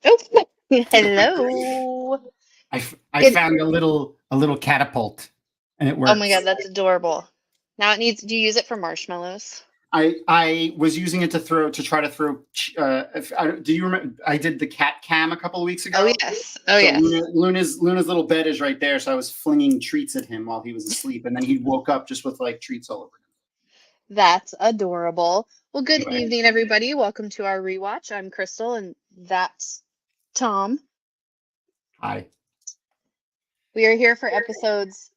Oh, hello. I found a little catapult, and it Oh my works. god, that's adorable. Now it needs. Do you use it for marshmallows? I was using it to try to throw. Do you remember? I did the cat cam a couple of weeks ago. Oh yes. Oh So yes. Luna's little bed is right there. So I was flinging treats at him while he was asleep, and then he woke up just with like treats all over him. That's adorable. Well, good Anyway. evening, everybody. Welcome to our rewatch. I'm Crystal, and that's Thom. Hi. We are here for episodes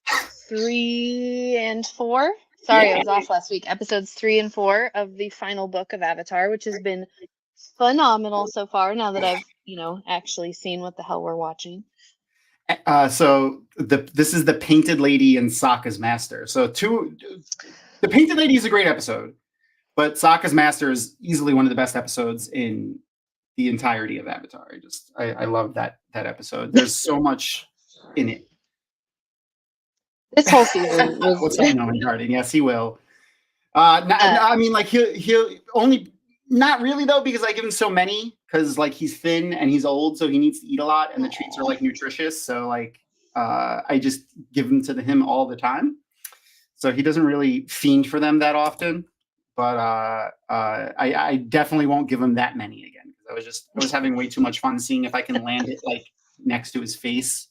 3 and 4. Sorry, I was off last week. Episodes 3 and 4 of the final book of Avatar, which has been phenomenal so far. Now that I've, actually seen what the hell we're watching. So this is the Painted Lady and Sokka's Master. So the Painted Lady is a great episode, but Sokka's Master is easily one of the best episodes in the entirety of Avatar. I love that episode. There's so much in it. This whole season was. What's going on in Garden? Yes, he will. I mean, like he'll only not really though, because I give him so many because like he's thin and he's old, so he needs to eat a lot, and the treats are like nutritious. So like I just give them to him all the time. So he doesn't really fiend for them that often. But I definitely won't give him that many again because I was having way too much fun seeing if I can land it like next to his face.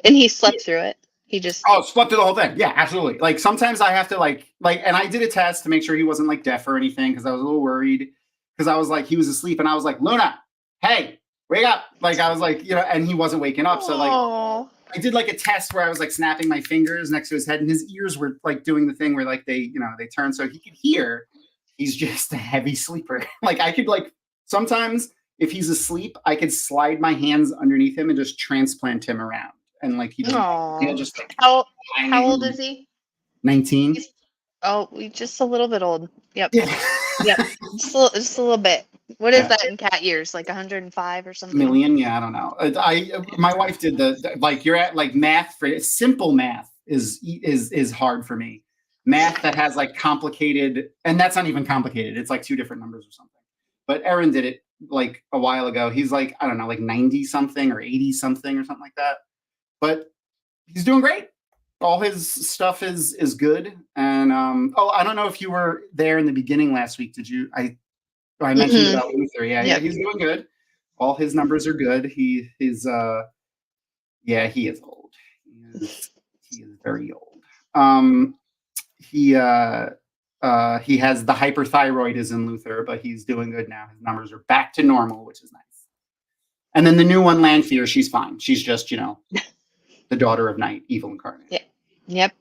And he slept through it. He just slept through the whole thing. Yeah, absolutely. Like sometimes I have to like, and I did a test to make sure he wasn't like deaf or anything because I was a little worried because I was like, he was asleep and I was like, Luna, hey, wake up. Like I was like, and he wasn't waking up. So like I did like a test where I was like snapping my fingers next to his head and his ears were like doing the thing where like they turn so he could hear. He's just a heavy sleeper. Like I could like sometimes if he's asleep, I could slide my hands underneath him and just transplant him around. And like he just like, how old is he? 19. Just a little bit old. Yep. Yeah. Yep. Just a little bit. What is that in cat years? Like 105 or something? Million? Yeah, I don't know. My wife did the like you're at like math for simple math is hard for me. Math that has like complicated, and that's not even complicated. It's like two different numbers or something. But Aaron did it like a while ago. He's like, I don't know, like 90 something or 80 something or something like that. But he's doing great. All his stuff is good. And I don't know if you were there in the beginning last week. Did you? I mentioned about Luther. Yeah, he's doing good. All his numbers are good. He is old. He is very old. He has the hyperthyroidism, Luther, but he's doing good now. His numbers are back to normal, which is nice. And then the new one, Lanfear, she's fine. She's just, the daughter of night, evil incarnate. Yeah. Yep.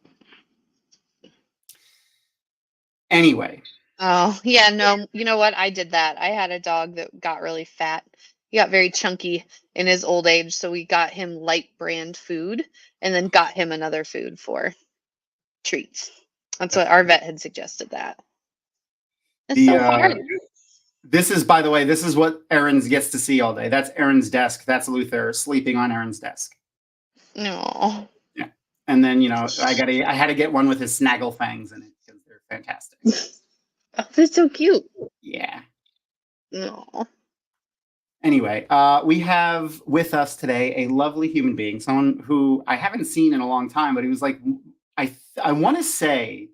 Anyway. Oh, yeah, no. You know what? I did that. I had a dog that got really fat. He got very chunky in his old age, so we got him light brand food and then got him another food for treats. That's what our vet had suggested that. It's so hard. This is, by the way, this is what Aaron gets to see all day. That's Aaron's desk. That's Luther sleeping on Aaron's desk. No. Yeah. And then, I had to get one with his snaggle fangs in it because they're fantastic. Oh, that's so cute. Yeah. No. Anyway, we have with us today a lovely human being, someone who I haven't seen in a long time, but he was like, I want to say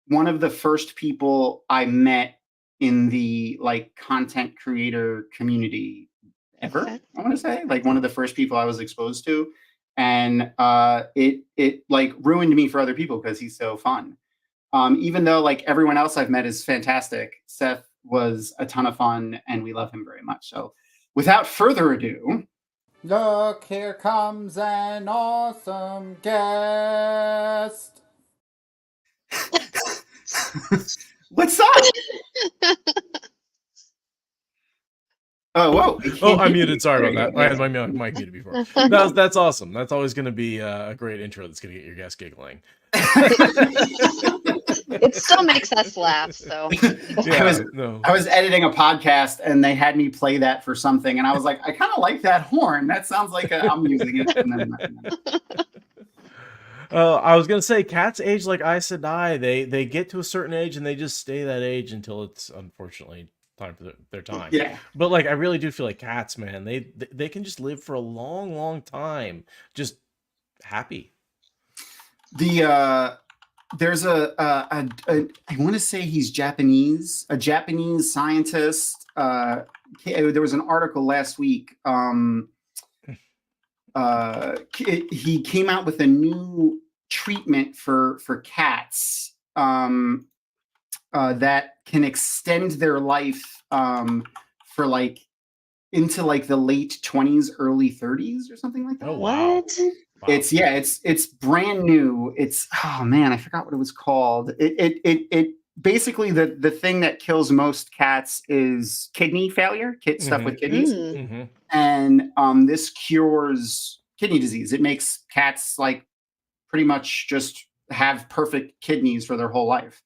one of the first people I met in the like content creator community ever. Okay. I want to say like one of the first people I was exposed to. And it like ruined me for other people because he's so fun. Even though like everyone else I've met is fantastic, Seth was a ton of fun and we love him very much. So without further ado, look, here comes an awesome guest. What's up? Oh, whoa. Oh, I'm muted. Sorry about that. I had my mic muted before. That's awesome. That's always going to be a great intro that's going to get your guests giggling. It still makes us laugh, so. Yeah, I was editing a podcast and they had me play that for something, and I was like, I kind of like that horn. That sounds like I'm using it. And then, I was gonna say cats age like Aes Sedai. They get to a certain age and they just stay that age until it's unfortunately time for their time. Yeah. But like, I really do feel like cats, man, they can just live for a long, long time, just happy. There's I want to say he's Japanese, a Japanese scientist. There was an article last week. He came out with a new treatment for cats that can extend their life for like into like the late 20s, early 30s or something like that. Oh wow. What? Wow. It's brand new. It's, oh man, I forgot what it was called. It basically the thing that kills most cats is kidney failure, stuff with kidneys. Mm. And this cures kidney disease. It makes cats like pretty much just have perfect kidneys for their whole life.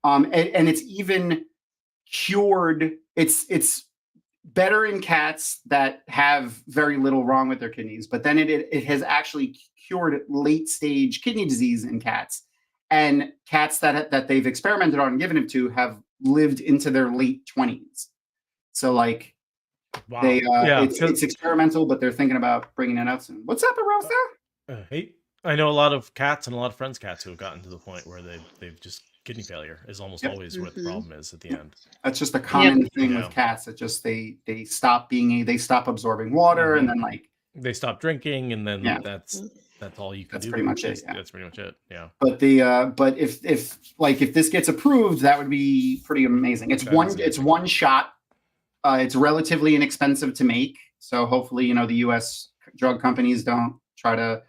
And it's even cured. It's better in cats that have very little wrong with their kidneys, but then it has actually cured late stage kidney disease in cats. And cats that they've experimented on and given it to have lived into their late 20s. So like, Wow. It's experimental, but they're thinking about bringing it out soon. What's up, Arosa? Hey, I know a lot of cats and a lot of friends' cats who have gotten to the point where they've just kidney failure is almost always what the problem is at the end. That's just a common thing with cats. That just they stop absorbing water, and then like they stop drinking, and then that's all you can do. That's pretty much it. That's pretty much it. Yeah. But if this gets approved, that would be pretty amazing. It's one shot. It's relatively inexpensive to make, so hopefully, the U.S. drug companies don't try to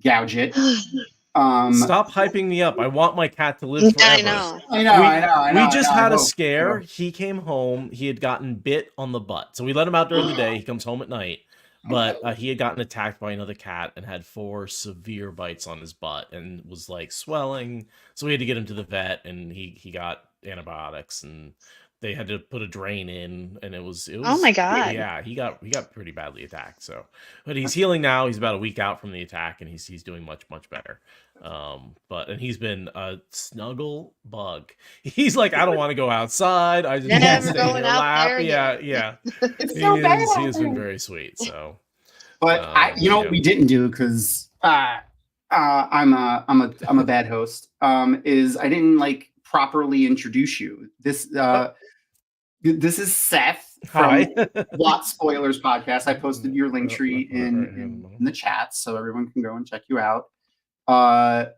gouge it. Stop hyping me up. I want my cat to live forever. I know. We just had a scare. He came home. He had gotten bit on the butt. So we let him out during the day. He comes home at night. But he had gotten attacked by another cat and had 4 severe bites on his butt and was like swelling. So we had to get him to the vet, and he got antibiotics, and they had to put a drain in, and it was oh my god. Yeah, he got pretty badly attacked. So, but he's healing now. He's about a week out from the attack, and he's doing much better. And he's been a snuggle bug. He's like, I don't want to go outside. I just want to stay in your lap. Yeah. It's so bad. He has been very sweet. So, but what we didn't do, because I'm a bad host. Is I didn't like properly introduce you. This is Seth from WoTSpoilers podcast. I posted your link tree in the chat, so everyone can go and check you out. We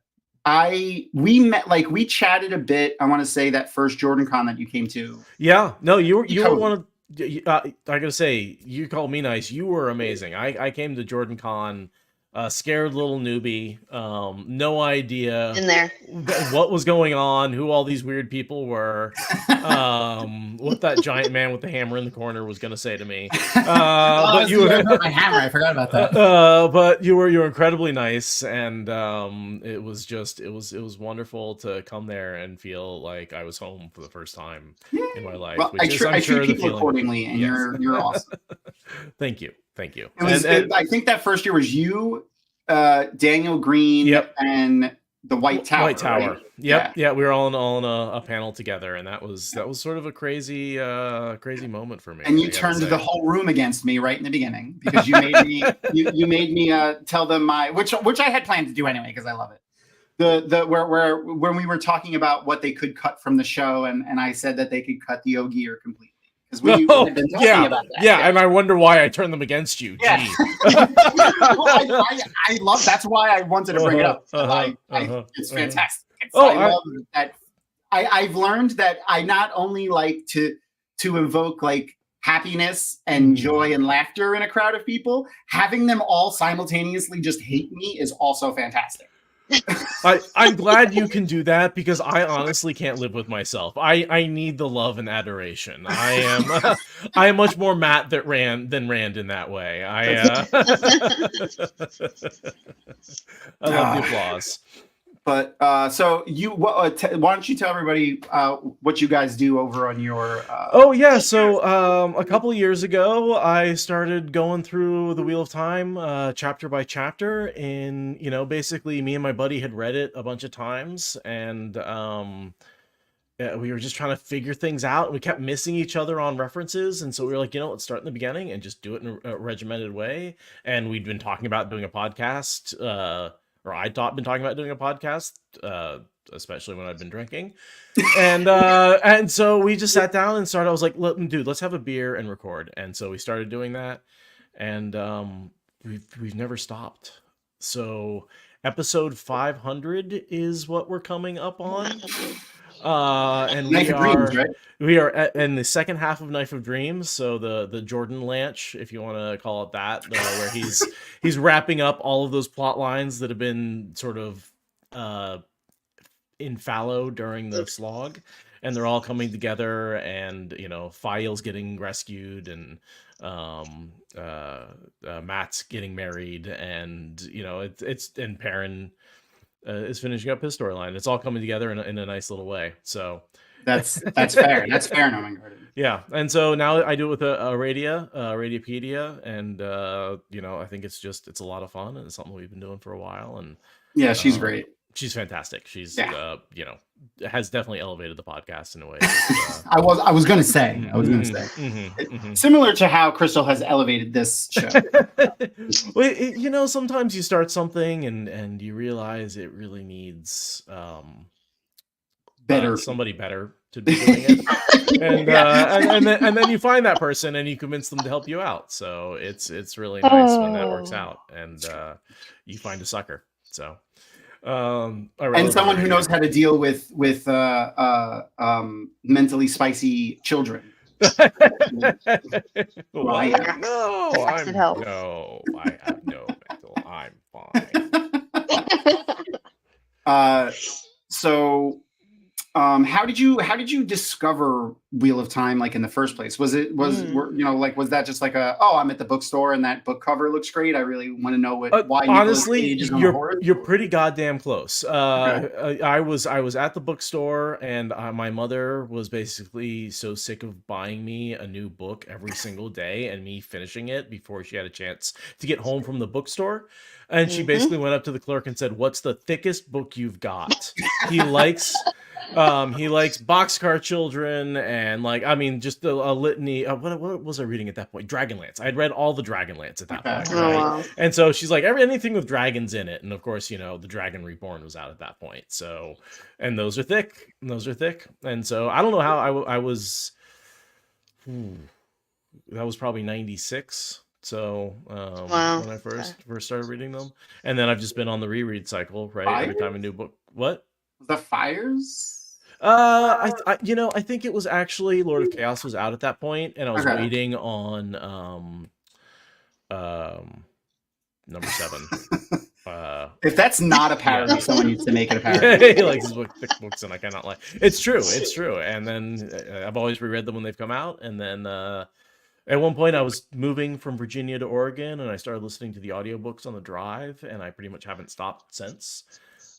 chatted a bit. I want to say that first Jordan Con that you came to. Yeah, no, you were one of. I gotta say, you called me nice. You were amazing. I came to Jordan Con. Scared little newbie, no idea in there what was going on, who all these weird people were, what that giant man with the hammer in the corner was going to say to me. But you were my hammer. I forgot about that. But you were incredibly nice, and it was wonderful to come there and feel like I was home for the first time in my life. Well, I treat people accordingly, and you're awesome. Thank you. I think that first year was you, Daniel Green, and the White Tower. Right? Yep. Yeah, we were all on a panel together, and that was sort of a crazy moment for me. And you turned the whole room against me right in the beginning, because you made me you made me tell them which I had planned to do anyway, because I love it. Where when we were talking about what they could cut from the show, and I said that they could cut the Ogier completely. Because we had been talking about that. Yeah, and I wonder why I turned them against you. Yeah. Well, I love. That's why I wanted to bring it up. It's fantastic. I love that. I've learned that I not only like to evoke like happiness and joy and laughter in a crowd of people, having them all simultaneously just hate me is also fantastic. I'm glad you can do that, because I honestly can't live with myself. I need the love and adoration. I am much more Matt than Rand in that way. I love the applause. But so why don't you tell everybody what you guys do over on your? So a couple of years ago, I started going through the Wheel of Time chapter by chapter, and basically me and my buddy had read it a bunch of times, and we were just trying to figure things out. We kept missing each other on references, and so we were like, let's start in the beginning and just do it in a regimented way. And we'd been talking about doing a podcast, or been talking about doing a podcast, especially when I'd been drinking. And so we just sat down and started. I was like, let's have a beer and record. And so we started doing that, and we've never stopped. So episode 500 is what we're coming up on. And we are in the second half of Knife of Dreams, so the Jordan Lanch, if you want to call it that, where he's wrapping up all of those plot lines that have been sort of in fallow during the slog, and they're all coming together, and File's getting rescued, and Matt's getting married, and and Perrin is finishing up his storyline. It's all coming together in a nice little way. So that's fair. That's fair, Nomengarden. Yeah, and so now I do it with a Radiopedia, and I think it's a lot of fun, and it's something we've been doing for a while. And yeah, she's great. She's fantastic. She's has definitely elevated the podcast in a way. I was gonna say. Similar to how Crystal has elevated this show. Well, sometimes you start something and you realize it really needs somebody better to be doing it, and then you find that person and you convince them to help you out. So it's really nice when that works out, and you find a sucker. So. And someone who knows how to deal with mentally spicy children. I have no mental. I'm fine. So how did you discover Wheel of Time, like, in the first place? Was that just like I'm at the bookstore and that book cover looks great, I really want to know why? Honestly, you're pretty goddamn close. Okay. I was at the bookstore, and my mother was basically so sick of buying me a new book every single day and me finishing it before she had a chance to get home from the bookstore. And she basically went up to the clerk and said, "What's the thickest book you've got?" He likes Boxcar Children, and just a litany of what was I reading at that point? Dragonlance. I had read all the Dragonlance at that point, right? Wow. And so she's like, anything with dragons in it, and of course, the Dragon Reborn was out at that point. So, and those are thick, and so I don't know how I was. That was probably 96. So when I first started reading them, and then I've just been on the reread cycle, right? Fires? Every time a new book. What? The Fires? I think it was actually Lord of Chaos was out at that point, and I was waiting on number 7. If that's not a parody, someone needs to make it a parody. He likes his thick books, and I cannot lie. It's true. And then I've always reread them when they've come out, and then at one point I was moving from Virginia to Oregon, and I started listening to the audiobooks on the drive, and I pretty much haven't stopped since.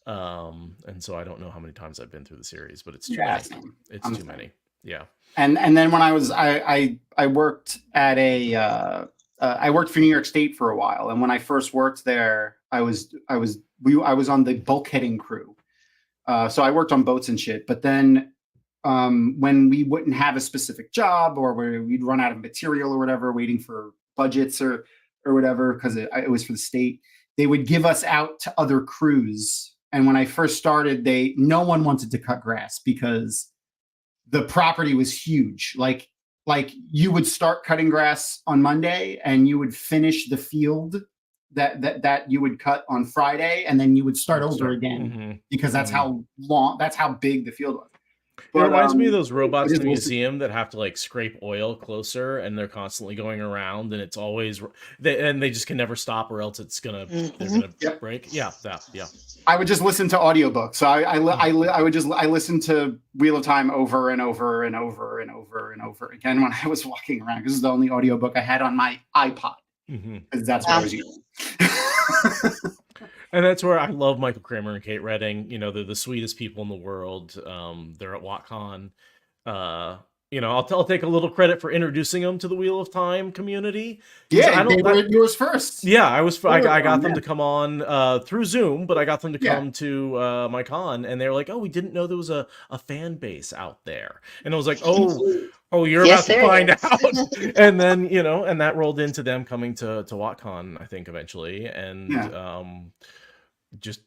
And so I don't know how many times I've been through the series, but it's too many. It's too many. Yeah. And then when I worked at I worked for New York State for a while, and when I first worked there, I was on the bulkheading crew. So I worked on boats and shit. But then when we wouldn't have a specific job, or where we'd run out of material or whatever, waiting for budgets or whatever, because it was for the state, they would give us out to other crews. And when I first started, no one wanted to cut grass because the property was huge. Like you would start cutting grass on Monday, and you would finish the field that you would cut on Friday, and then you would start over again, because that's how big the field was. It reminds me of those robots in the museum that have to scrape oil closer, and they're constantly going around, and it's always they just can never stop, or else it's gonna break. Yeah. I would just listen to audiobooks. So I listened to Wheel of Time over and over and over and over and over again when I was walking around, because it's the only audiobook I had on my iPod, because that's what I was using. And that's where I love Michael Kramer and Kate Redding. They're the sweetest people in the world. They're at WotCon. you know, I'll take a little credit for introducing them to the Wheel of Time community. 'Cause Yeah, they were yours first. Yeah, I got them man. to come on through Zoom, but I got them to Yeah. come to my con, and they were like, "Oh, we didn't know there was a fan base out there," and I was like, "Oh, you're Yes, about to there find is. out." And then and that rolled into them coming to WotCon, I think, eventually, and just.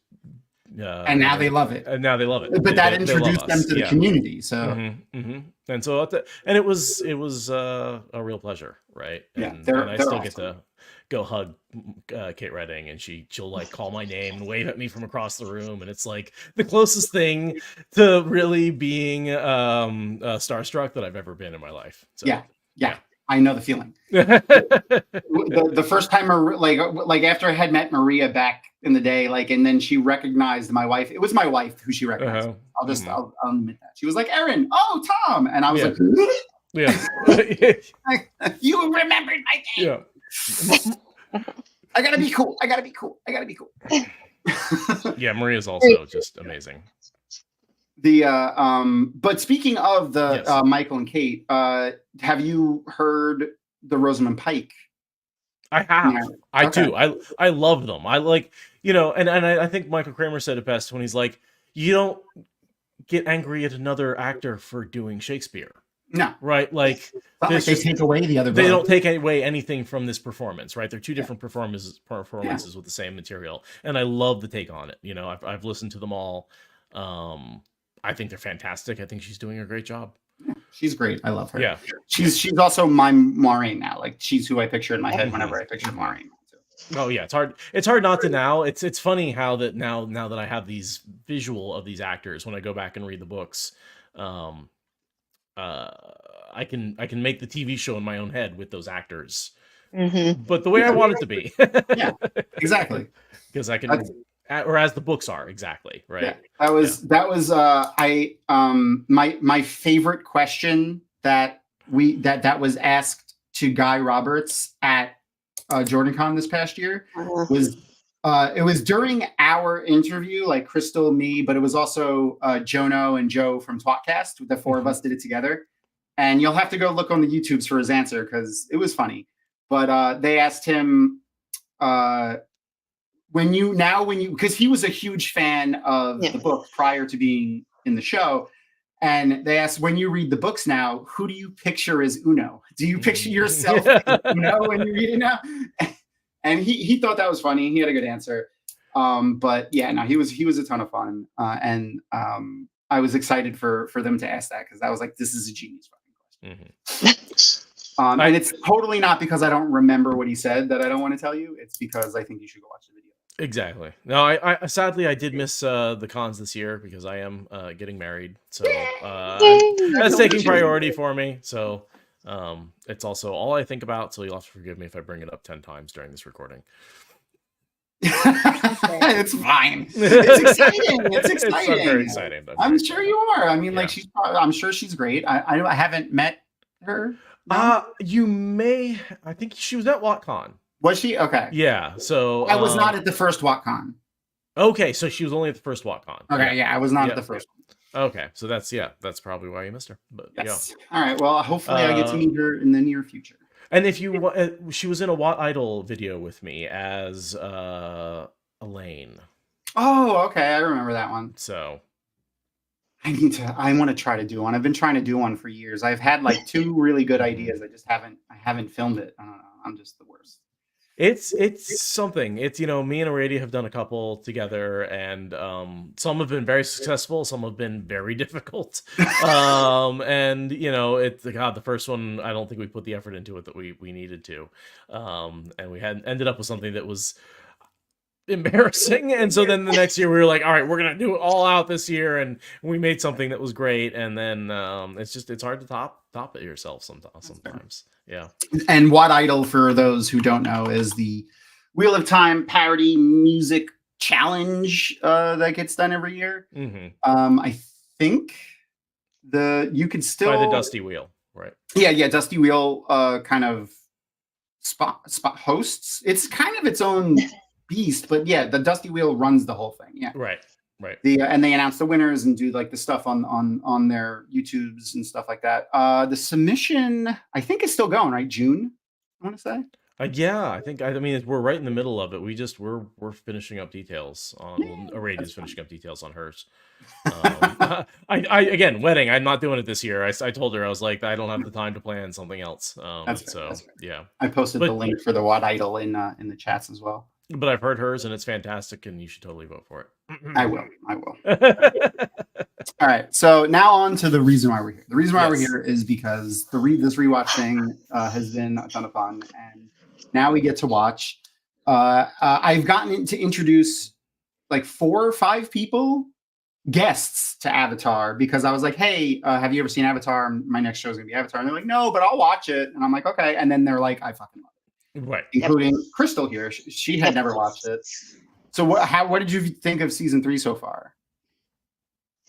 And now they love it. And now they love it. But that they introduced love them us. to the community. So, and so, and it was a real pleasure, right? Yeah, and they're I still awesome. get to go hug Kate Redding, and she'll like call my name and wave at me from across the room, and it's like the closest thing to really being starstruck that I've ever been in my life. So, yeah. I know the feeling. the first time, like after I had met Maria back in the day, like, and then she recognized my wife. It was my wife who she recognized. I'll admit that. She was like, "Erin, oh, Thom," and I was like, "You remembered my name." Yeah. I gotta be cool. Yeah, Maria's also just amazing. But speaking of the Michael and Kate, have you heard the Rosamund Pike? I have. I do. I love them. I like, and I think Michael Kramer said it best when he's like, you don't get angry at another actor for doing Shakespeare. No. Right? Like, they take away the other. They don't take away anything from this performance, right? They're two different performances with the same material. And I love the take on it. I've listened to them all. I think they're fantastic. I think she's doing a great job. Yeah, she's great. I love her. Yeah. She's also my Maureen now. Like, she's who I picture in my head whenever I picture Maureen. Oh yeah, it's hard not to now. It's funny how that now that I have these visual of these actors, when I go back and read the books, I can make the TV show in my own head with those actors. But the way I want it to be. Yeah, exactly. Because I can or as the books are, exactly, right? Yeah. That was my favorite question that was asked to Guy Roberts at JordanCon this past year was it was during our interview, like Crystal, me, but it was also Jono and Joe from Twatcast. The four of us did it together, and you'll have to go look on the YouTubes for his answer because it was funny. But they asked him because he was a huge fan of the book prior to being in the show. And they asked, when you read the books now, who do you picture as Uno? Do you picture yourself as Uno when you read it now? And he thought that was funny. He had a good answer. But yeah, no, he was a ton of fun. And I was excited for them to ask that because I was like, this is a genius fucking question. And it's totally not because I don't remember what he said that I don't want to tell you. It's because I think you should go watch the video. Exactly. No, I sadly I did miss the cons this year because I am getting married, so that's taking priority for me. So it's also all I think about. So you'll have to forgive me if I bring it up 10 times during this recording. It's fine. It's exciting. It's very exciting. I'm sure you are. I mean, like I'm sure she's great. I haven't met her. No? You may. I think she was at WotCon. Was she? Okay. Yeah. So I was not at the first WotCon. Okay, so she was only at the first WotCon. Okay, yeah, I was not at the first one. Okay, so that's probably why you missed her. But yes. All right. Well, hopefully I get to meet her in the near future. And if you, she was in a What Idol video with me as Elaine. Oh, okay, I remember that one. So I want to try to do one. I've been trying to do one for years. I've had like 2 really good ideas. I haven't filmed it. I don't know. I'm just the worst. It's something. It's, me and Aradia have done a couple together, and some have been very successful, some have been very difficult. And it's the first one, I don't think we put the effort into it that we needed to. And we had ended up with something that was embarrassing, and so then the next year we were like, all right, we're gonna do it all out this year, and we made something that was great. And then it's hard to top it yourself sometimes. Yeah. And What Idol, for those who don't know, is the Wheel of Time parody music challenge that gets done every year. I think you could still by the Dusty Wheel, right? Yeah, Dusty Wheel kind of spot hosts. It's kind of its own beast, but yeah, the Dusty Wheel runs the whole thing. Yeah, right. Right. And they announce the winners and do like the stuff on their YouTubes and stuff like that. The submission, I think, is still going, right? June, I want to say. Yeah, I mean, we're right in the middle of it. We're finishing up details on. Well, Aradia's finishing up details on hers. I again, wedding. I'm not doing it this year. I told her, I was like, I don't have the time to plan something else. That's fair, so that's fair. yeah. I posted the link for the What Idol in the chats as well. But I've heard hers and it's fantastic, and you should totally vote for it. I will. All right. So now on to the reason why we're here. The reason why we're here is because this rewatch thing has been a ton of fun, and now we get to watch. I've gotten to introduce like 4 or 5 guests to Avatar, because I was like, hey, have you ever seen Avatar? My next show is gonna be Avatar. And they're like, no, but I'll watch it. And I'm like, okay. And then they're like, I fucking love it. Right. Including Crystal here. She had never watched it. So what did you think of season 3 so far?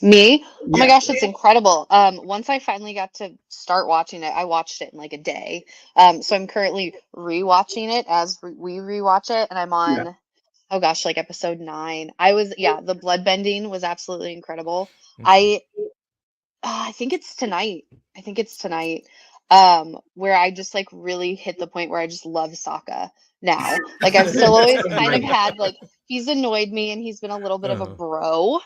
Me? Oh my gosh, it's incredible. Once I finally got to start watching it, I watched it in like a day. So I'm currently rewatching it as we rewatch it, and I'm on oh gosh, like episode 9. The blood bending was absolutely incredible. I think it's tonight. Where I just like really hit the point where I just love Sokka now. Like I've still always kind of had like, he's annoyed me and he's been a little bit of a bro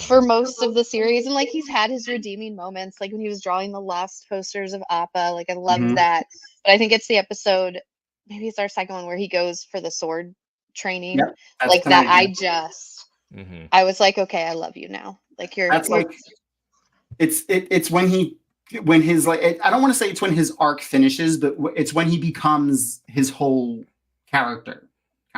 for most of the series, and like he's had his redeeming moments, like when he was drawing the last posters of Appa. Like I loved that. But I think it's the episode, maybe it's our second one, where he goes for the sword training. Like that. I was like, okay, I love you now. Like it's when his like, I don't want to say it's when his arc finishes, but it's when he becomes his whole character.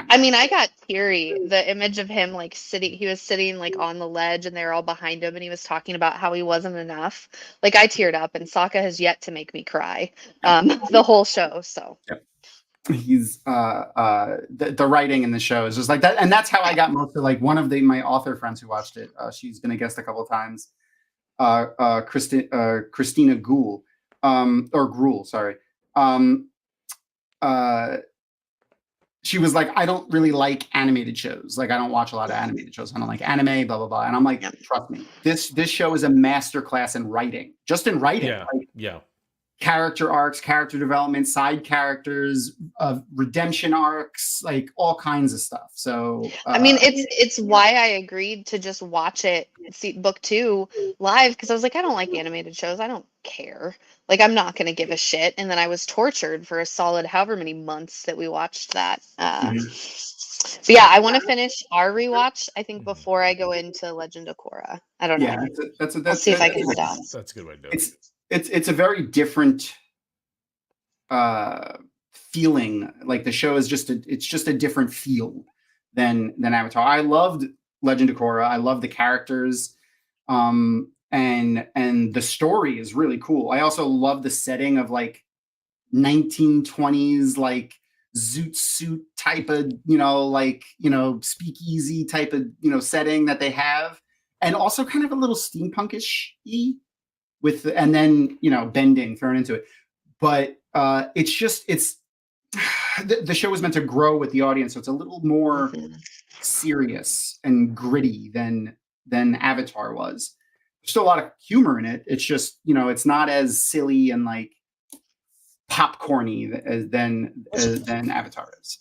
I mean, I got teary. The image of him like he was sitting like on the ledge and they're all behind him, and he was talking about how he wasn't enough. Like I teared up, and Sokka has yet to make me cry the whole show. So he's the writing in the show is just like that, and that's how I got most of like one of my author friends who watched it. She's been a guest a couple of times. Christina Gould, or Gruel, sorry. She was like, I don't really like animated shows. Like, I don't watch a lot of animated shows. I don't like anime, blah, blah, blah. And I'm like, trust me, this show is a masterclass in writing. Just in writing. Character arcs, character development, side characters, redemption arcs, like all kinds of stuff. So I mean, it's why I agreed to just watch it, see book 2 live, because I was like, I don't like animated shows. I don't care. Like, I'm not gonna give a shit. And then I was tortured for a solid however many months that we watched that. But yeah, I want to finish our rewatch, I think, before I go into Legend of Korra. I don't know. Yeah, I'll see if I can sit down. That's a good way to do it. It's a very different feeling. Like the show is just a different feel than Avatar. I loved Legend of Korra. I love the characters, and the story is really cool. I also love the setting of like 1920s like zoot suit type of speakeasy type of setting that they have, and also kind of a little steampunkish-y. And then bending thrown into it, but the show is meant to grow with the audience, so it's a little more serious and gritty than Avatar was. There's still a lot of humor in it. It's just it's not as silly and like popcorny than Avatar is.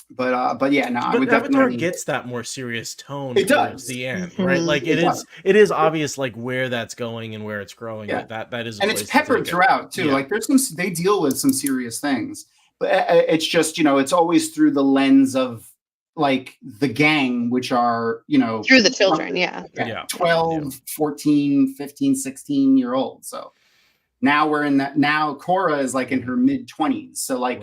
But yeah, no, I would Avatar definitely gets that more serious tone It towards does. the end, right? Like it is obvious like where that's going and where it's growing. Yeah. That is, and it's peppered throughout too. Yeah. Like they deal with some serious things, but it's just it's always through the lens of like the gang, which are Through the children, 12, 14, 15, 16-year-olds. So now we're in that. Now Korra is like in her mid-20s, so like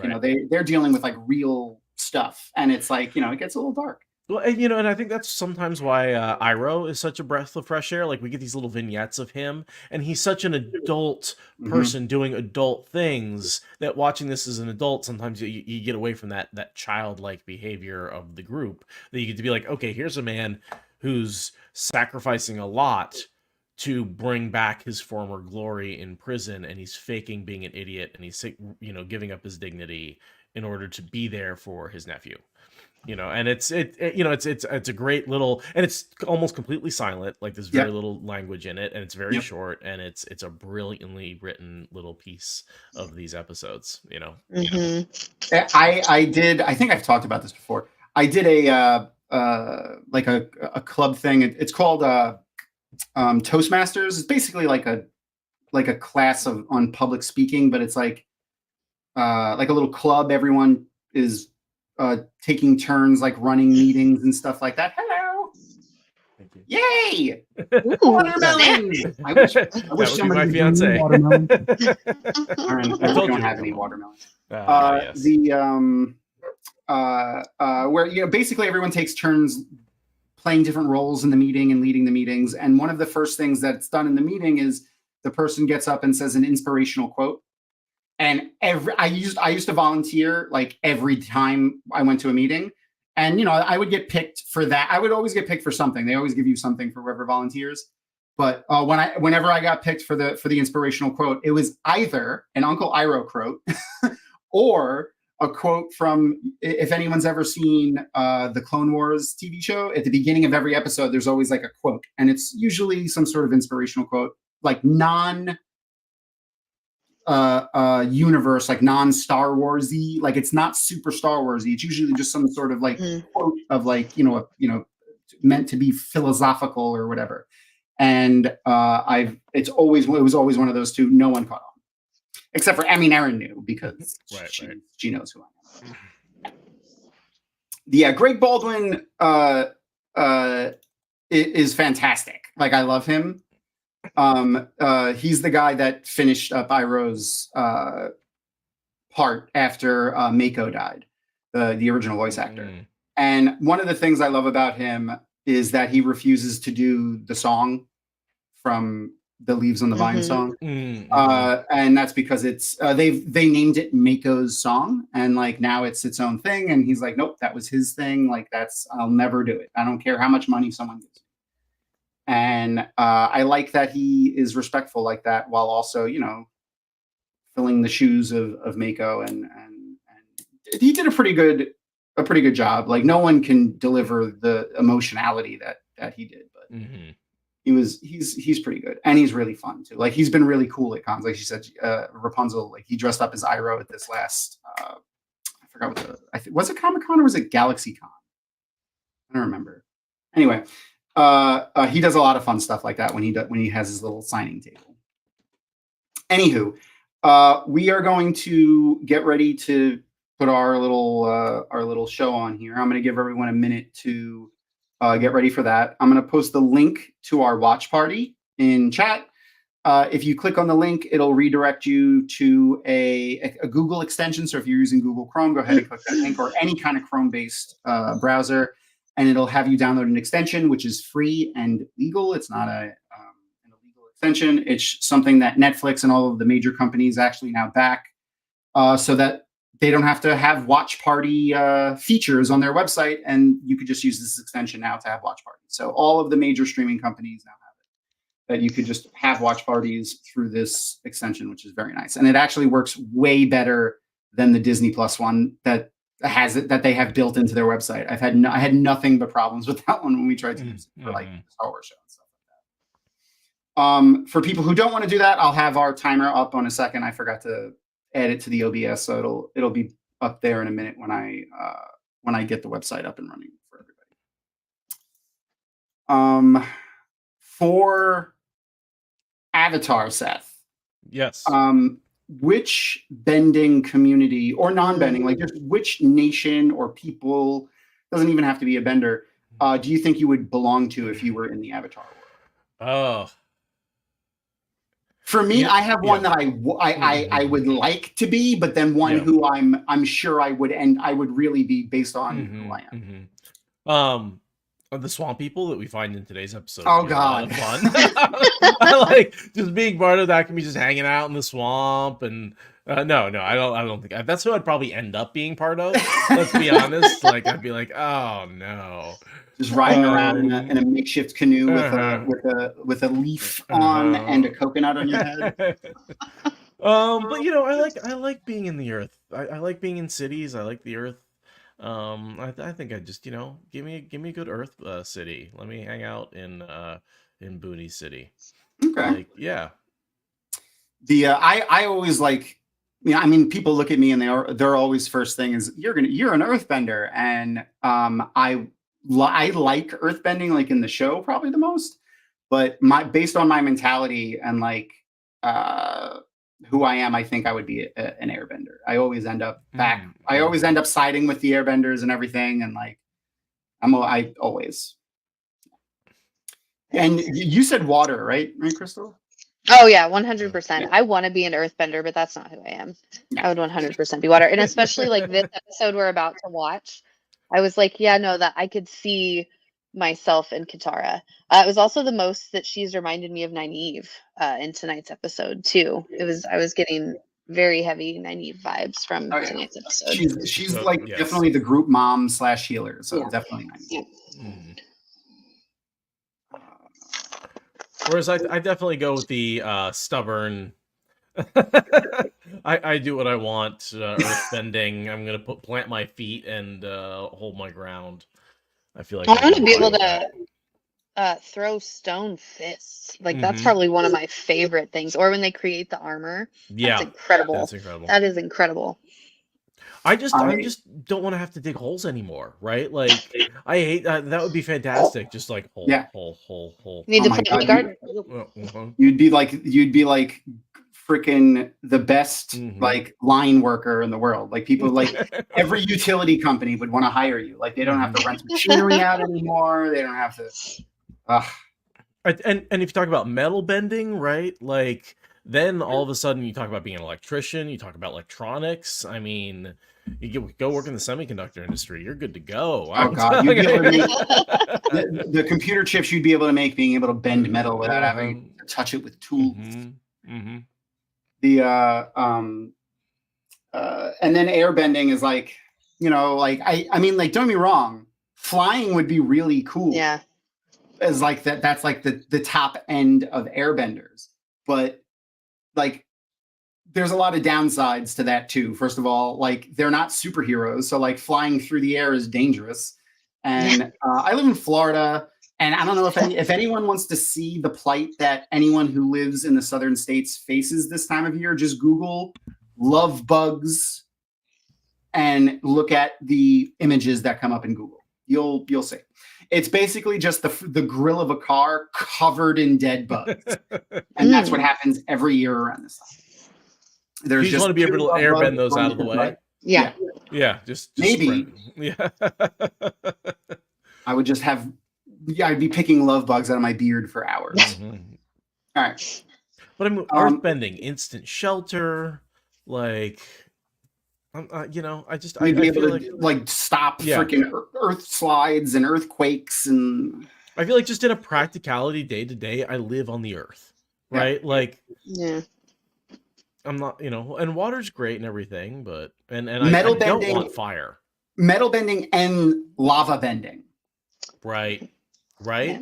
they're dealing with like real stuff, and it's like it gets a little dark. Well, and I think that's sometimes why Iroh is such a breath of fresh air. Like we get these little vignettes of him, and he's such an adult person doing adult things that watching this as an adult, sometimes you get away from that childlike behavior of the group. That you get to be like, okay, here's a man who's sacrificing a lot to bring back his former glory in prison, and he's faking being an idiot, and he's giving up his dignity in order to be there for his nephew. And it's a great little, and it's almost completely silent. Like there's very little language in it, and it's very short, and it's a brilliantly written little piece of these episodes. I think I've talked about this before. I did a club thing. It's called Toastmasters. It's basically like a class on public speaking, but it's like a little club. Everyone is taking turns, like running meetings and stuff like that. Hello. Thank you. Yay! Ooh, Watermelon! I wish somebody my would fiance. give me watermelon. I don't have any watermelon. Yes. Where basically everyone takes turns playing different roles in the meeting and leading the meetings. And one of the first things that's done in the meeting is the person gets up and says an inspirational quote. And I used to volunteer like every time I went to a meeting, and I would get picked for that. I would always get picked for something. They always give you something for whoever volunteers. But whenever I got picked for the inspirational quote, it was either an Uncle Iroh quote or a quote from, if anyone's ever seen the Clone Wars TV show, at the beginning of every episode, there's always like a quote, and it's usually some sort of inspirational quote, like universe, like non-Star Warsy, like it's not super Star Warsy. It's usually just some sort of like quote of like meant to be philosophical or whatever. And it was always one of those two. No one caught on, except for Erin knew, because she knows who I am. Yeah, Greg Baldwin is fantastic. Like I love him. He's the guy that finished up Iroh's part after Mako died, the original voice actor. And one of the things I love about him is that he refuses to do the song from the Leaves on the Vine song. And that's because it's they named it Mako's song, and like now it's its own thing, and he's like, nope, that was his thing. Like I'll never do it. I don't care how much money someone gives me. And I like that he is respectful like that, while also, filling the shoes of Mako, and he did a pretty good job. Like no one can deliver the emotionality that he did, but he's pretty good, and he's really fun too. Like he's been really cool at cons. Like she said, Rapunzel, like he dressed up as Iroh at this last I forgot was it Comic-Con or was it GalaxyCon? I don't remember. Anyway. He does a lot of fun stuff like that when he has his little signing table. Anywho, we are going to get ready to put our little show on here. I'm going to give everyone a minute to get ready for that. I'm going to post the link to our watch party in chat. If you click on the link, it'll redirect you to a Google extension. So if you're using Google Chrome, go ahead and click that link, or any kind of Chrome-based browser. And it'll have you download an extension, which is free and legal. It's not an illegal extension. It's something that Netflix and all of the major companies actually now back, so that they don't have to have watch party features on their website. And you could just use this extension now to have watch parties. So all of the major streaming companies now have it, that you could just have watch parties through this extension, which is very nice. And it actually works way better than the Disney Plus one that they have built into their website. I had nothing but problems with that one when we tried to use it for like the Star Wars show and stuff like that. For people who don't want to do that, I'll have our timer up on a second. I forgot to add it to the OBS, so it'll be up there in a minute when I get the website up and running for everybody. For Avatar, Seth. Yes. Which bending community or non-bending, like just which nation or people, doesn't even have to be a bender, do you think you would belong to if you were in the Avatar world? For me, I have one that I would like to be, but then one who I'm sure I would really be based on who I am. The swamp people that we find in today's episode. Oh God, fun! I like just being part of that. Can be just hanging out in the swamp and No, I don't think that's who I'd probably end up being part of. Let's be honest. Like, I'd be like, oh no, Just riding around in Um, a makeshift canoe with uh-huh. with a leaf on and a coconut on your head. But I like being in the earth. I like being in cities. I like the earth. I think I just give me a good earth city. Let me hang out in Booty City. Okay. Like, yeah. I always like, I mean, people look at me and they're always first thing is you're an earthbender, and I like earthbending, like in the show probably the most, but based on my mentality and like who I am, I think I would be an airbender. I always end up I always end up siding with the airbenders and everything, and like I always. And you said water, right, Crystal? Oh yeah, 100%. I want to be an earthbender, but that's not who I am. I would 100% be water. And especially like this episode we're about to watch, I was like, yeah, no, that I could see myself in Katara. It was also the most that she's reminded me of Nynaeve in tonight's episode too. I was getting very heavy Nynaeve vibes from tonight's episode. She's like definitely the group mom / healer, so definitely Nynaeve. Yeah. Whereas I definitely go with the stubborn. I do what I want. Earthbending. I'm gonna plant my feet and hold my ground. I feel like I want to be able to throw stone fists. Like that's probably one of my favorite things. Or when they create the armor. Yeah, that's incredible. That's incredible. That is incredible. I just don't want to have to dig holes anymore, right? Like I hate that. That would be fantastic. Just like hole. You need to put in the garden. You'd be like freaking the best like line worker in the world. Like people like every utility company would want to hire you. Like they don't have to rent machinery out anymore. They don't have to. And if you talk about metal bending, right? Like then all of a sudden you talk about being an electrician. You talk about electronics. I mean. You go work in the semiconductor industry, you're good to go. Oh God, you'd be able to make the computer chips you'd be able to make, being able to bend metal without having to touch it with tools. The and then airbending is like, like I mean, like don't get me wrong, flying would be really cool. Yeah, as like that's like the top end of airbenders, but like. There's a lot of downsides to that too. First of all, like they're not superheroes, so like flying through the air is dangerous. And I live in Florida, and I don't know if anyone wants to see the plight that anyone who lives in the southern states faces this time of year. Just Google "love bugs" and look at the images that come up in Google. You'll see. It's basically just the grill of a car covered in dead bugs, and that's what happens every year around this time. You just want to be able to airbend those out of the way. Yeah. Just maybe. Yeah. I would just have. Yeah, I'd be picking love bugs out of my beard for hours. All right. But I'm earthbending, instant shelter, like. I feel like stop freaking earth slides and earthquakes, and I feel like just in a practicality day to day, I live on the earth, right? Like, I'm not, and water's great and everything, but and I don't want fire. Metal bending and lava bending, right? Yeah.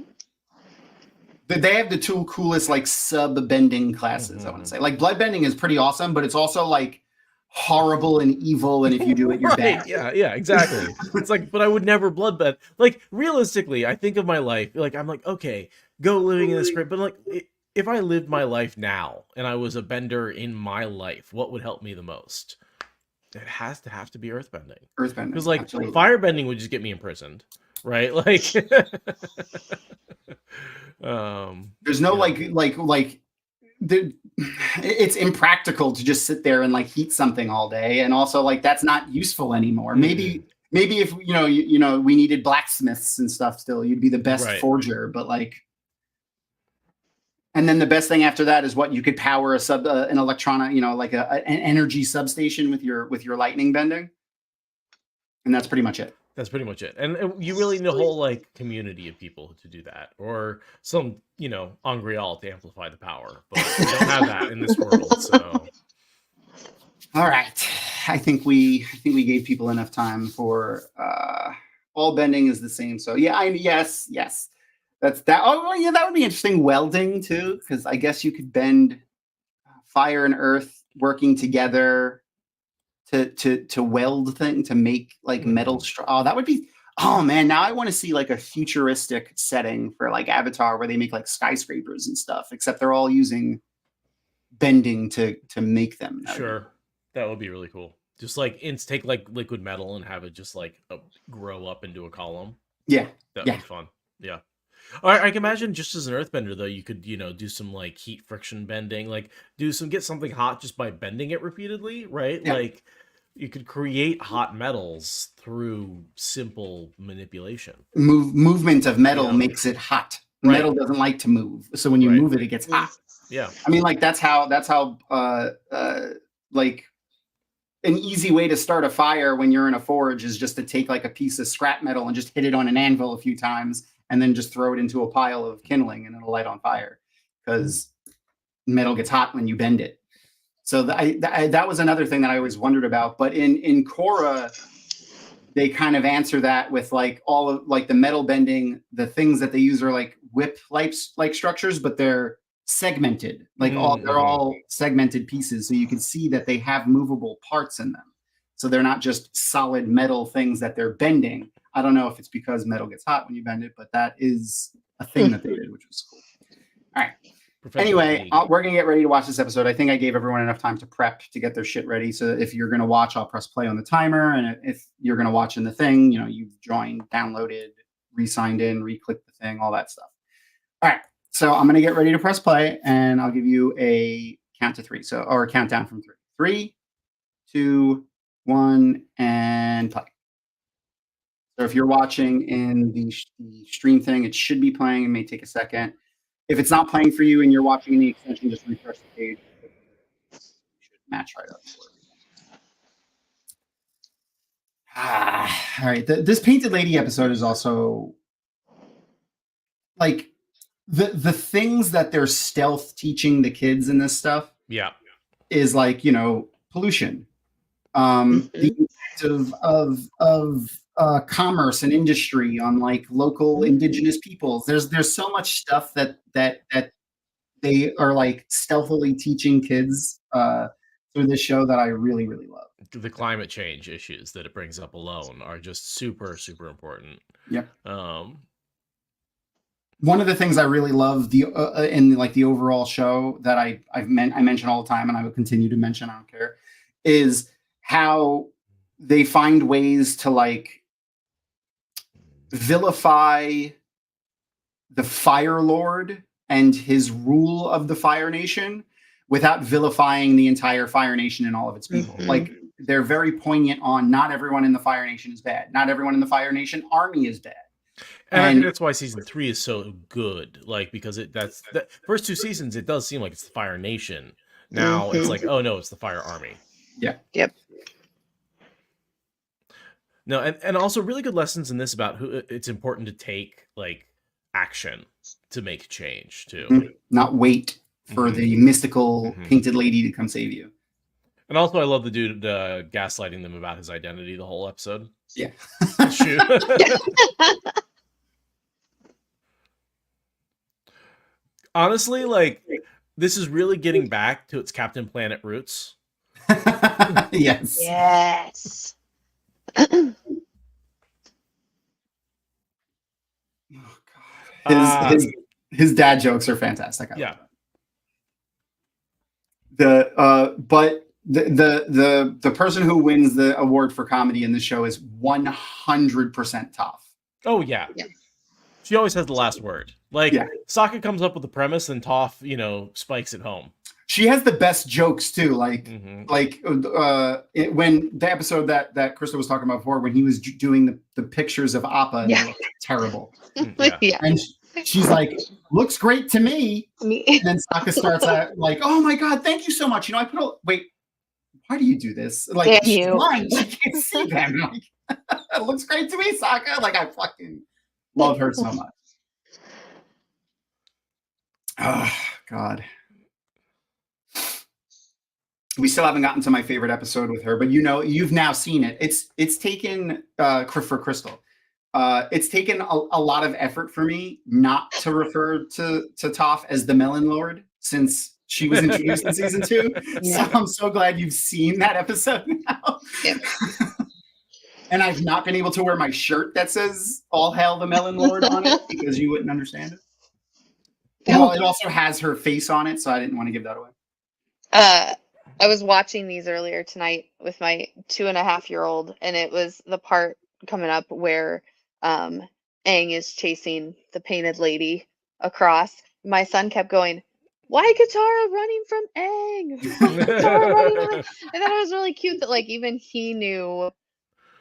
But they have the two coolest like sub bending classes. I want to say like blood bending is pretty awesome, but it's also like horrible and evil, and if you do it, you're bad. Yeah, exactly. It's like, but I would never bloodbend. Like realistically, I think of my life, like I'm like, okay, go living in this great, but like if I lived my life now and I was a bender in my life, what would help me the most? It has to be earthbending. Because like firebending would just get me imprisoned, right? Like there's no like it's impractical to just sit there and like heat something all day, and also like that's not useful anymore. Maybe if we needed blacksmiths and stuff still, you'd be the best forger, but like, and then the best thing after that is what you could power an electronic, like an energy substation with your lightning bending, and that's pretty much it. That's pretty much it. And you really need a whole like community of people to do that, or some, Angreal to amplify the power. But we don't have that in this world. So All right. I think we gave people enough time for all bending is the same. So yeah, yes. That's that. Oh yeah, that would be interesting. Welding too, because I guess you could bend fire and earth working together to weld thing to make like metal. Oh, that would be. Oh man, now I want to see like a futuristic setting for like Avatar where they make like skyscrapers and stuff, except they're all using bending to make them. Sure, that would be really cool. Just like take like liquid metal and have it just like grow up into a column. Yeah, that would be fun. Yeah. I can imagine just as an earthbender though, you could do some like heat friction bending, like get something hot just by bending it repeatedly, right? Yeah. Like you could create hot metals through simple manipulation. Movement of metal makes it hot. Right. Metal doesn't like to move, so when you move it gets hot. Yeah, I mean, like that's how like an easy way to start a fire when you're in a forge is just to take like a piece of scrap metal and just hit it on an anvil a few times, and then just throw it into a pile of kindling, and it'll light on fire because metal gets hot when you bend it. So that was another thing that I always wondered about. But in Korra, they kind of answer that with like all of like the metal bending. The things that they use are like whip like structures, but they're segmented. Like they're all segmented pieces, so you can see that they have movable parts in them. So they're not just solid metal things that they're bending. I don't know if it's because metal gets hot when you bend it, but that is a thing that they did, which was cool. All right. Anyway, we're going to get ready to watch this episode. I think I gave everyone enough time to prep to get their shit ready. So if you're going to watch, I'll press play on the timer. And if you're going to watch in the thing, you've joined, downloaded, re-signed in, re-clicked the thing, all that stuff. All right. So I'm going to get ready to press play, and I'll give you a count to 3. Or a countdown from 3. 3, 2, 1, and play. So if you're watching in the stream thing, it should be playing. It may take a second. If it's not playing for you and you're watching in the extension, just refresh the page. It should match right up for it. All right. This Painted Lady episode is also like the things that they're stealth teaching the kids in this stuff. Yeah. Is like, pollution. The impact of commerce and industry on like local indigenous peoples. There's so much stuff that they are like stealthily teaching kids through this show that I really, really love. The climate change issues that it brings up alone are just super, super important. Yep. One of the things I really love in like the overall show that I mention all the time, and I will continue to mention, I don't care, is how they find ways to like vilify the Fire Lord and his rule of the Fire Nation without vilifying the entire Fire Nation and all of its people. Mm-hmm. Like they're very poignant on not everyone in the Fire Nation is bad. Not everyone in the Fire Nation army is bad. And I think that's why season 3 is so good. Like, because the first 2 seasons, it does seem like it's the Fire Nation. Now it's like, oh no, it's the Fire Army. Yeah. Yep. No, and also really good lessons in this about who it's important to take like action to make change too. Not wait for the mystical painted lady to come save you. And also, I love the dude gaslighting them about his identity the whole episode. Yeah. Shoot. Honestly, like, this is really getting back to its Captain Planet roots. Yes. Yes. Oh, God. His dad jokes are fantastic. Yeah. But the person who wins the award for comedy in the show is 100% Tough. Oh yeah. She always has the last word. Like Sokka comes up with the premise and Toph, spikes it home. She has the best jokes too. Like when the episode that Krista was talking about before, when he was doing the pictures of Appa, they look terrible. Yeah. And she's like, looks great to me. And then Sokka starts out like, oh my God, thank you so much. Wait, why do you do this? Like, she's blind, she can't see them. Like, it looks great to me, Sokka. Like, I fucking love her so much. Oh, God. we still haven't gotten to my favorite episode with her, but you've now seen it. It's taken for Crystal. It's taken a lot of effort for me not to refer to Toph as the Melon Lord since she was introduced in season 2. Yeah. So I'm so glad you've seen that episode now. Yep. And I've not been able to wear my shirt that says "All Hail the Melon Lord" on it because you wouldn't understand it. Well, it also has her face on it, so I didn't want to give that away. I was watching these earlier tonight with my 2.5-year-old, and it was the part coming up where Aang is chasing the painted lady across. My son kept going, "Why Katara running from Aang? Katara running away?" I thought it was really cute that like even he knew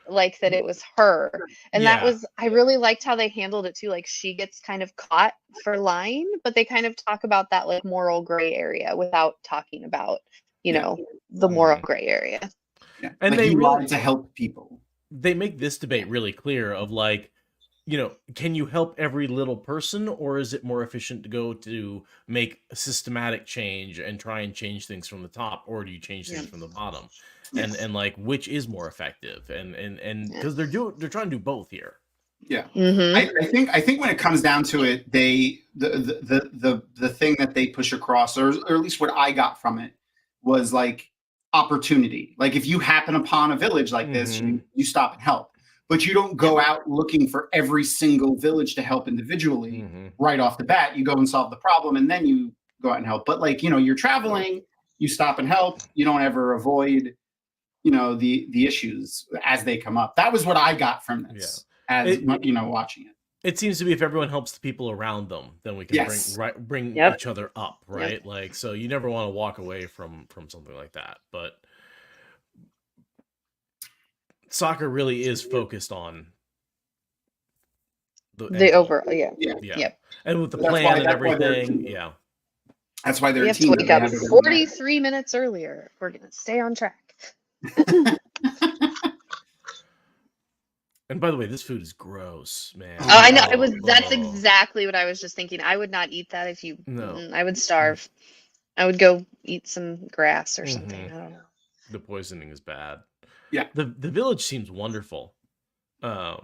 like that it was her. And that was, I really liked how they handled it too. Like she gets kind of caught for lying, but they kind of talk about that like moral gray area without talking about, you know, the moral gray area. Yeah. And like they he really wanted to help people. They make this debate really clear of like, you know, can you help every little person, or is it more efficient to go to make a systematic change and try and change things from the top, or do you change things from the bottom? And like which is more effective? And because they're trying to do both here. Yeah, I think when it comes down to it, the thing that they push across, or at least what I got from it, was like opportunity. Like if you happen upon a village like this, you stop and help. But you don't go out looking for every single village to help individually right off the bat. You go and solve the problem, and then you go out and help. But like, you know, you're traveling, you stop and help. You don't ever avoid, you know, the issues as they come up. That was what I got from this as you know, watching it. It seems to be if everyone helps the people around them, then we can bring each other up, right? Like, so you never want to walk away from something like that. But soccer really is focused on the overall, and with the plan and everything, That's why they're we have to wake up 43 minutes earlier. We're gonna stay on track. And by the way, this food is gross, man. Oh, I know. That's exactly what I was just thinking. I would not eat that if you. No, I would starve. I would go eat some grass or something. I don't know. The poisoning is bad. Yeah. The village seems wonderful. Do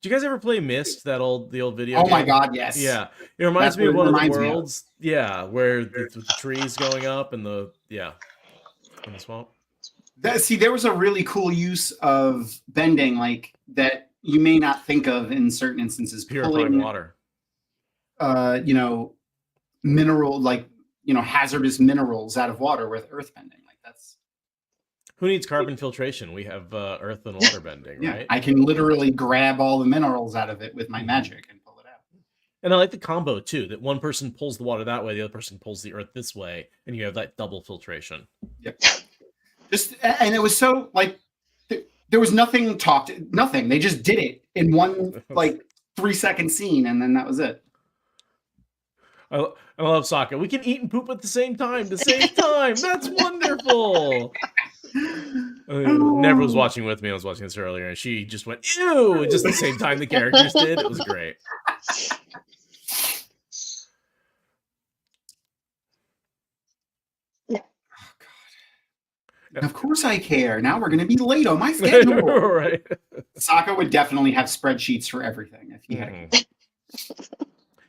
you guys ever play Myst, the old video game? My god, yes. Yeah. It reminds me of one of the worlds. Yeah, where the trees going up and in the swamp. There was a really cool use of bending like that you may not think of in certain instances. Purifying water. You know, hazardous minerals out of water with earth bending. Like that's. Who needs carbon filtration? We have earth and water bending, right? I can literally grab all the minerals out of it with my magic and pull it out. And I like the combo too, that one person pulls the water that way, the other person pulls the earth this way, and you have that double filtration. Yep. And it was so like there was nothing. They just did it in one like 3-second scene, and then that was it. I love soccer. We can eat and poop at the same time. That's wonderful. Never was watching with me. I was watching this earlier, and she just went ew, just the same time the characters did. It was great. Of course I care. Now we're going to be late on my schedule. Right. Sokka would definitely have spreadsheets for everything if he had.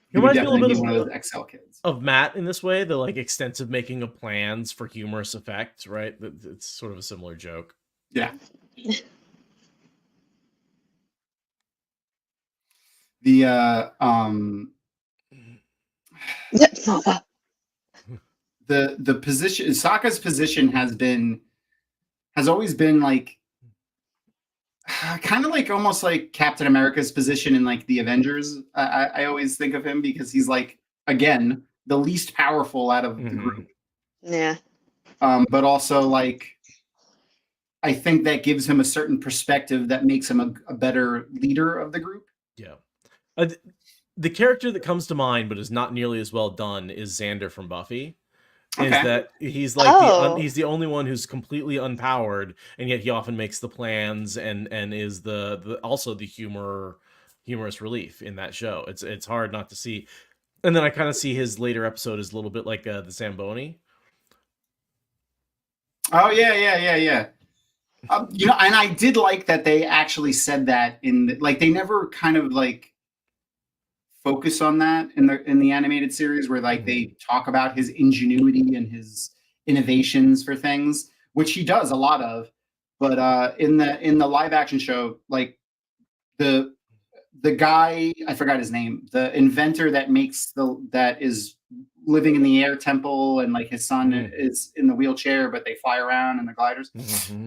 He reminds me a little bit one of those Excel kids. Of Matt in this way, the like extensive making of plans for humorous effect, right? It's sort of a similar joke. Yeah. The position, Sokka's position has always been like kind of like almost like Captain America's position in like the Avengers. I always think of him because he's like, again, the least powerful out of the group. Yeah. But also like, I think that gives him a certain perspective that makes him a better leader of the group. Yeah. The character that comes to mind, but is not nearly as well done, is Xander from Buffy. Is that he's like he's the only one who's completely unpowered, and yet he often makes the plans and is the also the humorous relief in that show. It's hard not to see. And then I kind of see his later episode as a little bit like the Zamboni. Oh yeah. You know, and I did like that they actually said that like they never kind of like focus on that in the animated series where like they talk about his ingenuity and his innovations for things, which he does a lot of. But in the live action show, like the guy, I forgot his name, the inventor that is living in the air temple, and like his son is in the wheelchair, but they fly around in the gliders.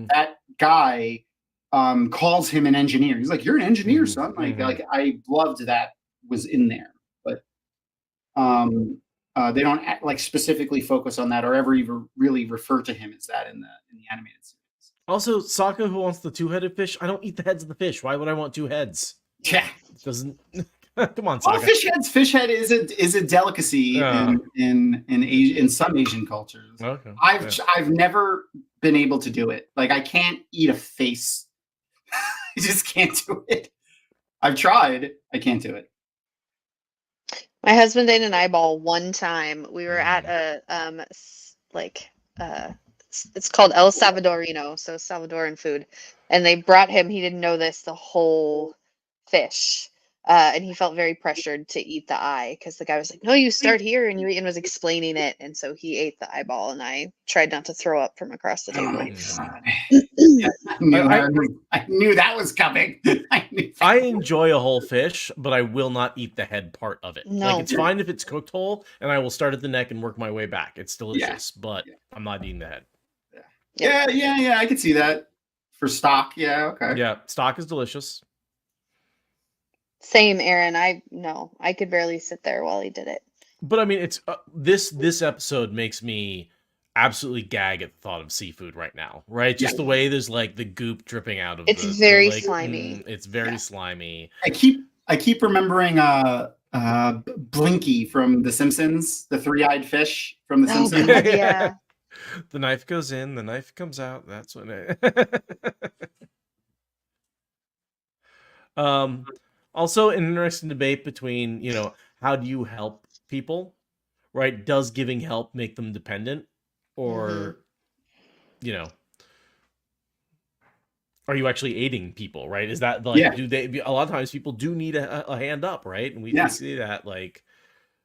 That guy calls him an engineer. He's like, "You're an engineer, son." Like I loved that was in there, but they don't like specifically focus on that or ever even really refer to him as that in the animated series. Also, Sokka, who wants the two-headed fish? I don't eat the heads of the fish. Why would I want two heads? Yeah, it doesn't. Come on, Sokka. Well, fish head is a delicacy in some Asian cultures. Okay. I've never been able to do it. Like I can't eat a face. I just can't do it. I've tried. I can't do it. My husband ate an eyeball one time. We were at a it's called El Salvadorino, so Salvadoran food, and they brought him. He didn't know this, the whole fish, and he felt very pressured to eat the eye because the guy was like, "No, you start here," and you eat, and was explaining it, and so he ate the eyeball, and I tried not to throw up from across the table. I knew that was coming. I enjoy a whole fish, but I will not eat the head part of it. No. Like it's fine if it's cooked whole, and I will start at the neck and work my way back. It's delicious, but I'm not eating the head. Yeah. I could see that for stock. Yeah, okay. Yeah, stock is delicious. Same, Aaron. I could barely sit there while he did it. But I mean, it's this episode makes me absolutely gag at the thought of seafood right now, right? Just the way there's like the goop dripping out of it's very slimy. It's very slimy. I keep remembering Blinky from The Simpsons, the three-eyed fish from The Simpsons. God, yeah. The knife goes in, the knife comes out. That's what it... Also an interesting debate between, how do you help people, right? Does giving help make them dependent? Or, are you actually aiding people, right? Is that like, do they, a lot of times people do need a hand up, right? And we see that, like,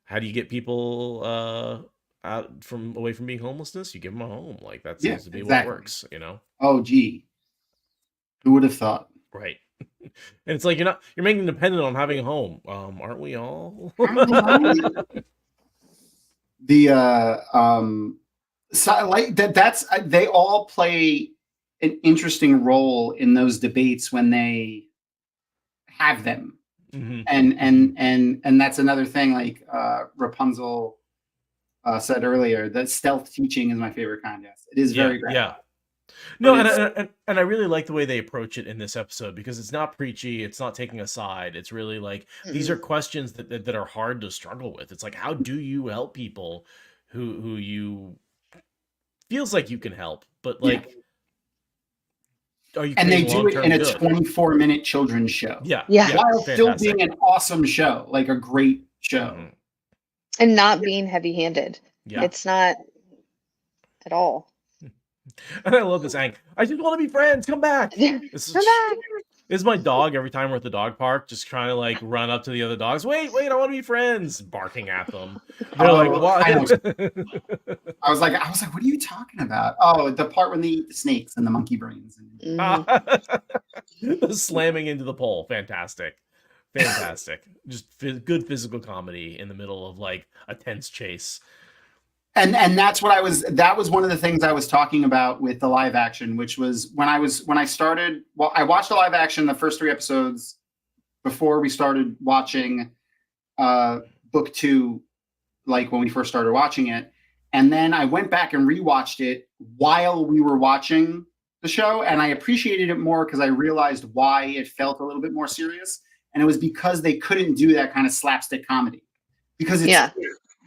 how do you get people away from being homelessness? You give them a home. Like that seems to be what works, Oh, gee. Who would have thought? Right. And it's like, you're making them dependent on having a home. Aren't we all? So like that's they all play an interesting role in those debates when they have them. And that's another thing, like Rapunzel said earlier, that stealth teaching is my favorite kind. Yes, it is very great. Yeah. No, and I really like the way they approach it in this episode, because it's not preachy, it's not taking a side. It's really like these are questions that are hard to struggle with. It's like, how do you help people who you feels like you can help, but like, are you? And they do it in a 24-minute children's show. Yeah. While still being an awesome show, like a great show, and not being heavy-handed. Yeah, it's not at all. And I love this Ang. I just want to be friends. Come back. Come back. This is my dog every time we're at the dog park, just trying to like run up to the other dogs. Wait, I want to be friends. Barking at them. They're like, what? I was like, what are you talking about? Oh, the part when they eat the snakes and the monkey brains. Slamming into the pole. Fantastic. Just good physical comedy in the middle of like a tense chase. And that was one of the things I was talking about with the live action, which was when I started. Well, I watched the live action, the first 3 episodes before we started watching book 2, like when we first started watching it. And then I went back and rewatched it while we were watching the show. And I appreciated it more because I realized why it felt a little bit more serious. And it was because they couldn't do that kind of slapstick comedy. Because it's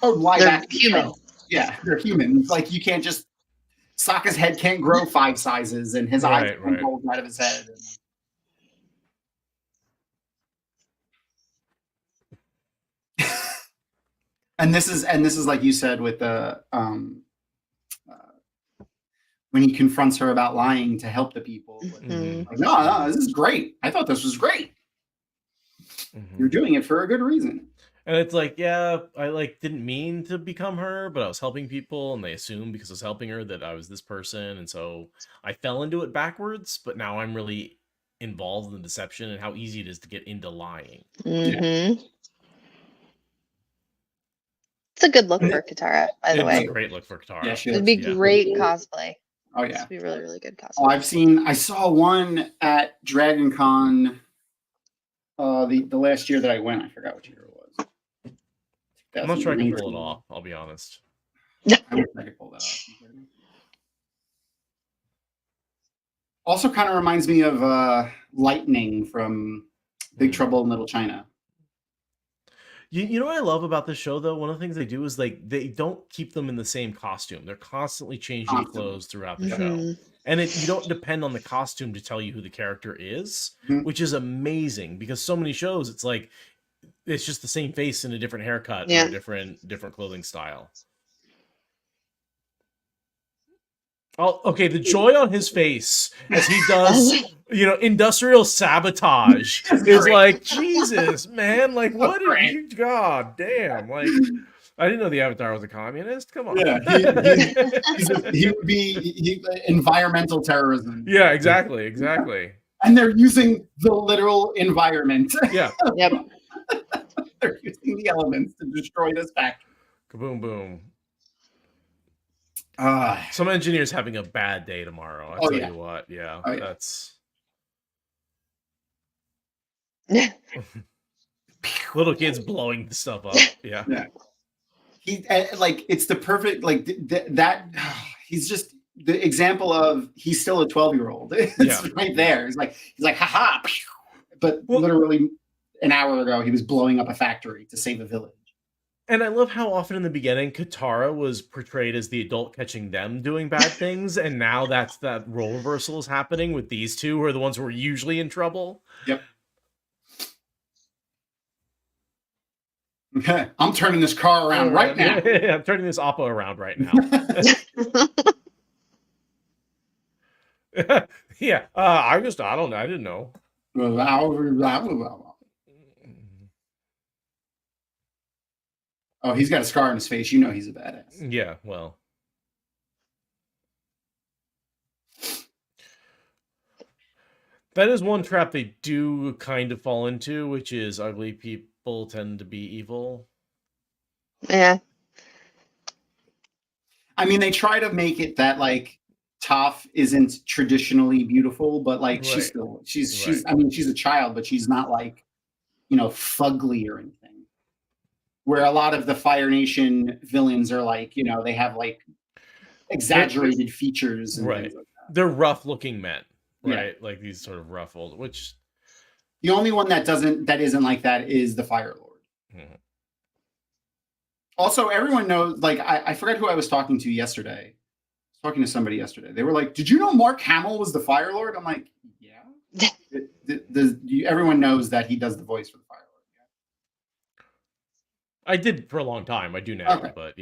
a live action show. Yeah, they're human. Like, you can't just... Sokka's head can't grow 5 sizes, and his eyes can't roll out of his head. And this is like you said with the when he confronts her about lying to help the people. Mhm. Like, no, this is great. I thought this was great. You're doing it for a good reason. And it's like, yeah, I like didn't mean to become her, but I was helping people, and they assumed because I was helping her that I was this person, and so I fell into it backwards. But now I'm really involved in the deception and how easy it is to get into lying. Mhm. It's a good look for Katara, by the It's way. a great look for Katara. Yeah, she It'd looks be great cosplay. Oh yeah, It'd be really, really good Oh, cosplay. I saw one at Dragon Con the last year that I went. I forgot what year it was. I'm not sure I can pull it 2019. off, I'll be honest. I wish I could pull that off. Also kind of reminds me of Lightning from Big Trouble in Little China. You know what I love about this show, though? One of the things they do is like they don't keep them in the same costume. They're constantly changing clothes throughout the show. Mhm. And you don't depend on the costume to tell you who the character is, Mhm. which is amazing because so many shows, it's like it's just the same face in a different haircut Yeah. or a different clothing style. Oh, okay, the joy on his face as he does, industrial sabotage is like, Jesus, man, like, what did you, God damn, like, I didn't know the Avatar was a communist. Come on. Yeah, he would be environmental terrorism. Yeah, exactly. And they're using the literal environment. Yeah. Yep. They're using the elements to destroy this factory. Kaboom, boom. Uh, Some engineers having a bad day tomorrow. I'll tell you what. Yeah, that's little kids blowing the stuff up. Yeah. He like it's the perfect that he's just the example of he's still a 12-year-old. It's right there. He's like haha, but literally an hour ago he was blowing up a factory to save a village. And I love how often in the beginning Katara was portrayed as the adult catching them doing bad things, and now that role reversal is happening with these two, who are the ones who are usually in trouble. Yep. I'm turning this car around right now. I'm turning this Appa around right now. Yeah. I don't know. I didn't know. Oh, he's got a scar on his face. You know he's a badass. Yeah, well. That is one trap they do kind of fall into, which is ugly people tend to be evil. Yeah. I mean, they try to make it that like Toph isn't traditionally beautiful, but like she's I mean, she's a child, but she's not like, fugly or anything. Where a lot of the Fire Nation villains are like, they have like exaggerated features and things like that. They're rough looking men, right? Yeah. Like these sort of rough old, which the only one that isn't like that is the Fire Lord. Mm-hmm. Also, everyone knows, like, I forgot who I was talking to yesterday. I was talking to somebody yesterday. They were like, did you know Mark Hamill was the Fire Lord? I'm like, yeah. Everyone knows that he does the voice for the Fire Lord. I did for a long time. I do now, but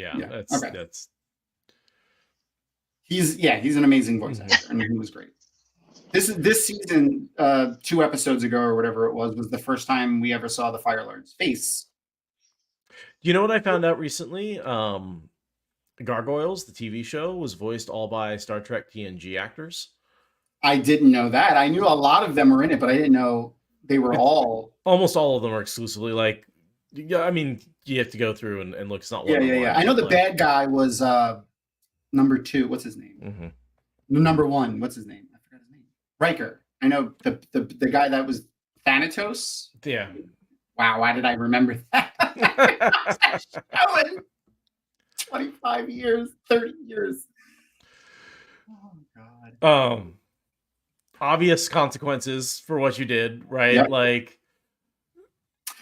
he's an amazing voice actor, and he was great. This season, 2 episodes ago or whatever it was the first time we ever saw the Fire Lord's face. You know what I found out recently? Gargoyles, the TV show, was voiced all by Star Trek TNG actors. I didn't know that. I knew a lot of them were in it, but I didn't know they were all. Almost all of them are exclusively like. Yeah, I mean, you have to go through and look. It's not one. Yeah. I know the bad guy was number 2. What's his name? Mm-hmm. Number 1. What's his name? I forgot his name. Riker. I know the guy that was Thanatos. Yeah. Wow. Why did I remember that? 25 years, 30 years. Oh God. Obvious consequences for what you did, right? Yep. Like.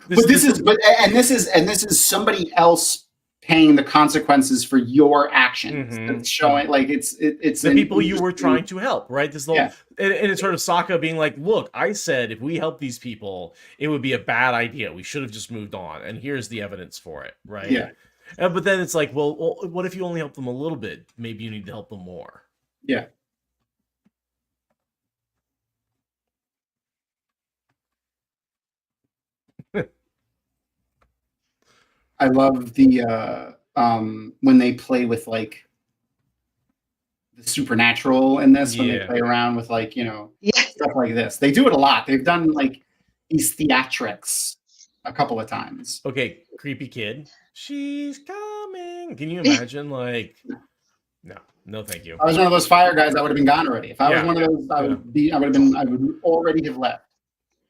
This is somebody else paying the consequences for your actions. Mm-hmm. It's showing like it's the people you were trying to help, right? This little, and it's sort of Sokka being like, "Look, I said if we help these people, it would be a bad idea. We should have just moved on, and here's the evidence for it, right?" Yeah. But then it's like, well, what if you only help them a little bit? Maybe you need to help them more. Yeah. I love the when they play with like the supernatural in this, when they play around with like, stuff like this. They do it a lot. They've done like these theatrics a couple of times. Okay, creepy kid. She's coming. Can you imagine? Like, no, thank you. I was one of those fire guys. I would have been gone already. If I was one of those, I would already have left.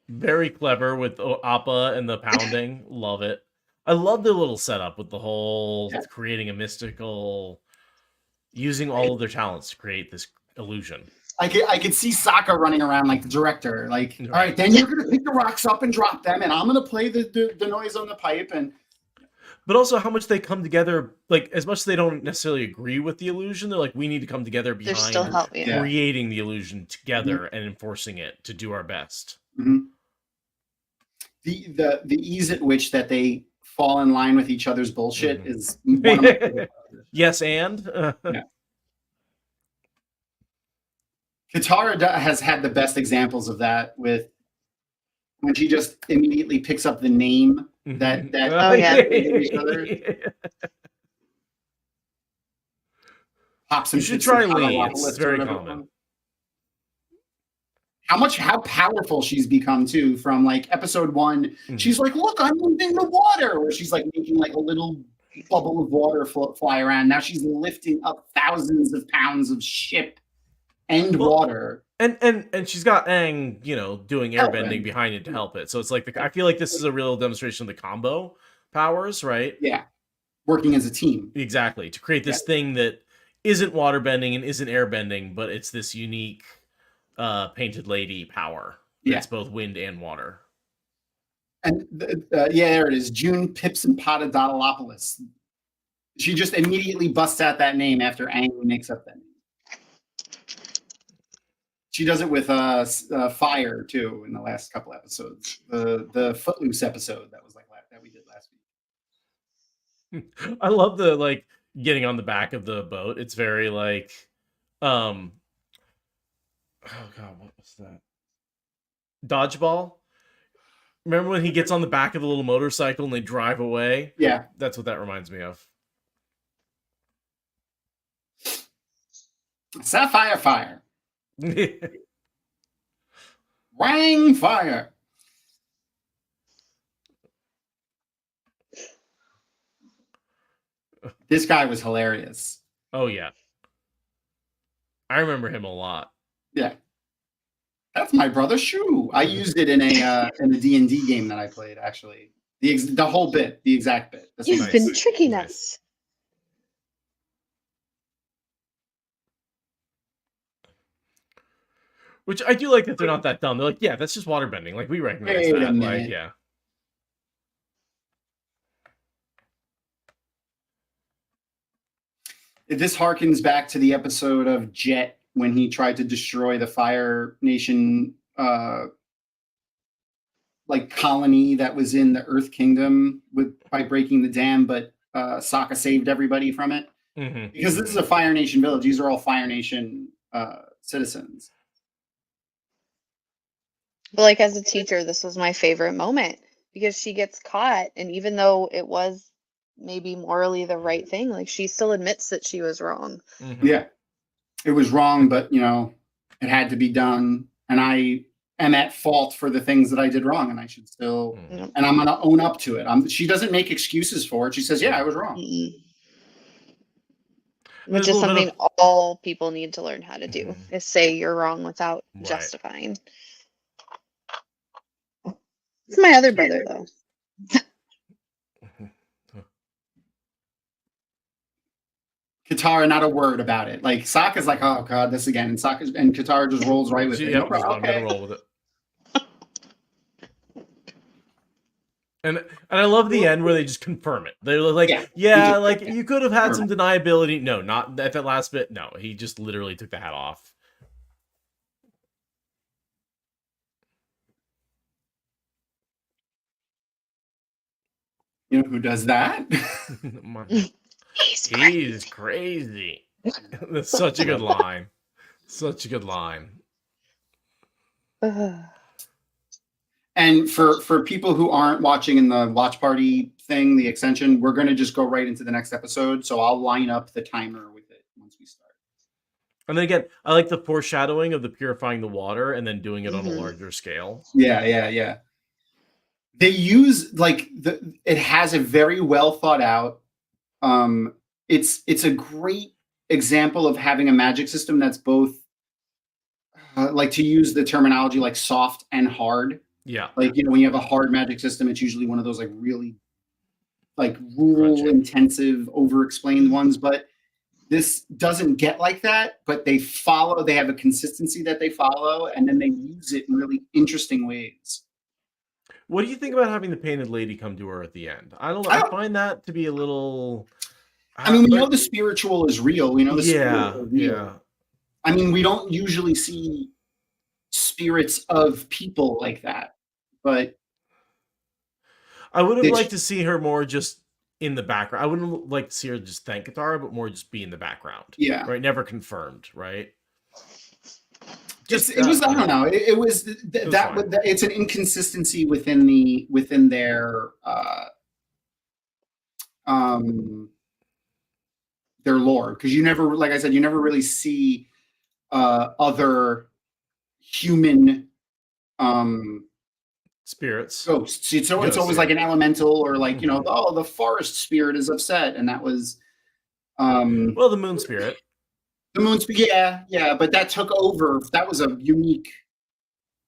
Very clever with Appa and the pounding. Love it. I love the little setup with the whole creating a mystical, using all of their talents to create this illusion. I could see Sokka running around like the director, like, all right, then you're gonna pick the rocks up and drop them, and I'm gonna play the noise on the pipe. But also how much they come together, like as much as they don't necessarily agree with the illusion, they're like, we need to come together behind creating the illusion together and enforcing it to do our best. Mm-hmm. The ease at which that they fall in line with each other's bullshit is one of my favorite. Yes, and Katara has had the best examples of that with when she just immediately picks up the name that each other. Pops some. You should try Lee. It's very common. How powerful she's become too from like episode 1. She's like, look, I'm moving the water, or she's like making like a little bubble of water fly around. Now she's lifting up thousands of pounds of ship and water. And she's got Aang, doing airbending behind it to help it. So it's like I feel like this is a real demonstration of the combo powers, right? Yeah. Working as a team. Exactly. To create this thing that isn't waterbending and isn't airbending, but it's this unique painted lady power. It's both wind and water. And there it is. June Pips and Potadotolopoulos. She just immediately busts out that name after Aang makes up that name. She does it with Fire too in the last couple episodes. The Footloose episode that was like that we did last week. I love the like getting on the back of the boat. It's very like oh god, what was that? Dodgeball? Remember when he gets on the back of the little motorcycle and they drive away? Yeah. That's what that reminds me of. Sapphire Fire. Wang Fire. This guy was hilarious. Oh yeah. I remember him a lot. Yeah. That's my brother's shoe. I used it in a D&D game that I played, actually. The whole bit, the exact bit. You've been tricking us. Which I do like that they're not that dumb. They're like, yeah, that's just waterbending. Like, we recognize that. Like, yeah. This harkens back to the episode of Jet when he tried to destroy the Fire Nation like colony that was in the Earth Kingdom by breaking the dam, but Sokka saved everybody from it. Mm-hmm. Because this is a Fire Nation village. These are all Fire Nation citizens. But like as a teacher, this was my favorite moment because she gets caught, and even though it was maybe morally the right thing, like she still admits that she was wrong. Mm-hmm. Yeah, it was wrong, but it had to be done, and I am at fault for the things that I did wrong, and I should still, and I'm going to own up to it. She doesn't make excuses for it. She says, "Yeah, I was wrong." Which is something all people need to learn how to do: is say you're wrong without justifying. It's my other brother, though. Katara, not a word about it. Like Sokka's like, "Oh God, this again," and Katara just rolls right with it. No problem. I'm gonna roll with it. And I love the end where they just confirm it. They're like, like you could have had some deniability. No, not at that last bit. No, he just literally took the hat off. You know who does that? He's crazy. That's such a good line. Such a good line. And And for people who aren't watching in the watch party thing, the extension, we're going to just go right into the next episode. So I'll line up the timer with it once we start. And then again, I like the foreshadowing of the purifying the water and then doing it on a larger scale. Yeah. They use it has a very well thought out. It's a great example of having a magic system that's both like, to use the terminology, like soft and hard. Yeah. Like, when you have a hard magic system, it's usually one of those like really like rule intensive, over explained ones. But this doesn't get like that, but they have a consistency that they follow, and then they use it in really interesting ways. What do you think about having the painted lady come to her at the end? I don't know. I find that to be a little... I mean, we know the spiritual is real. We know the spiritual is real. Yeah. I mean, we don't usually see spirits of people like that, but... I would have liked to see her more just in the background. I wouldn't like to see her just thank Katara, but more just be in the background. Yeah. Right? Never confirmed, right? It was I don't know. It was it's an inconsistency within their lore, because you never, like I said, you never really see other human spirits, ghosts. It's always like an elemental, or like the forest spirit is upset, and that was well, the moon spirit. The moon spirit, yeah, but that took over. That was a unique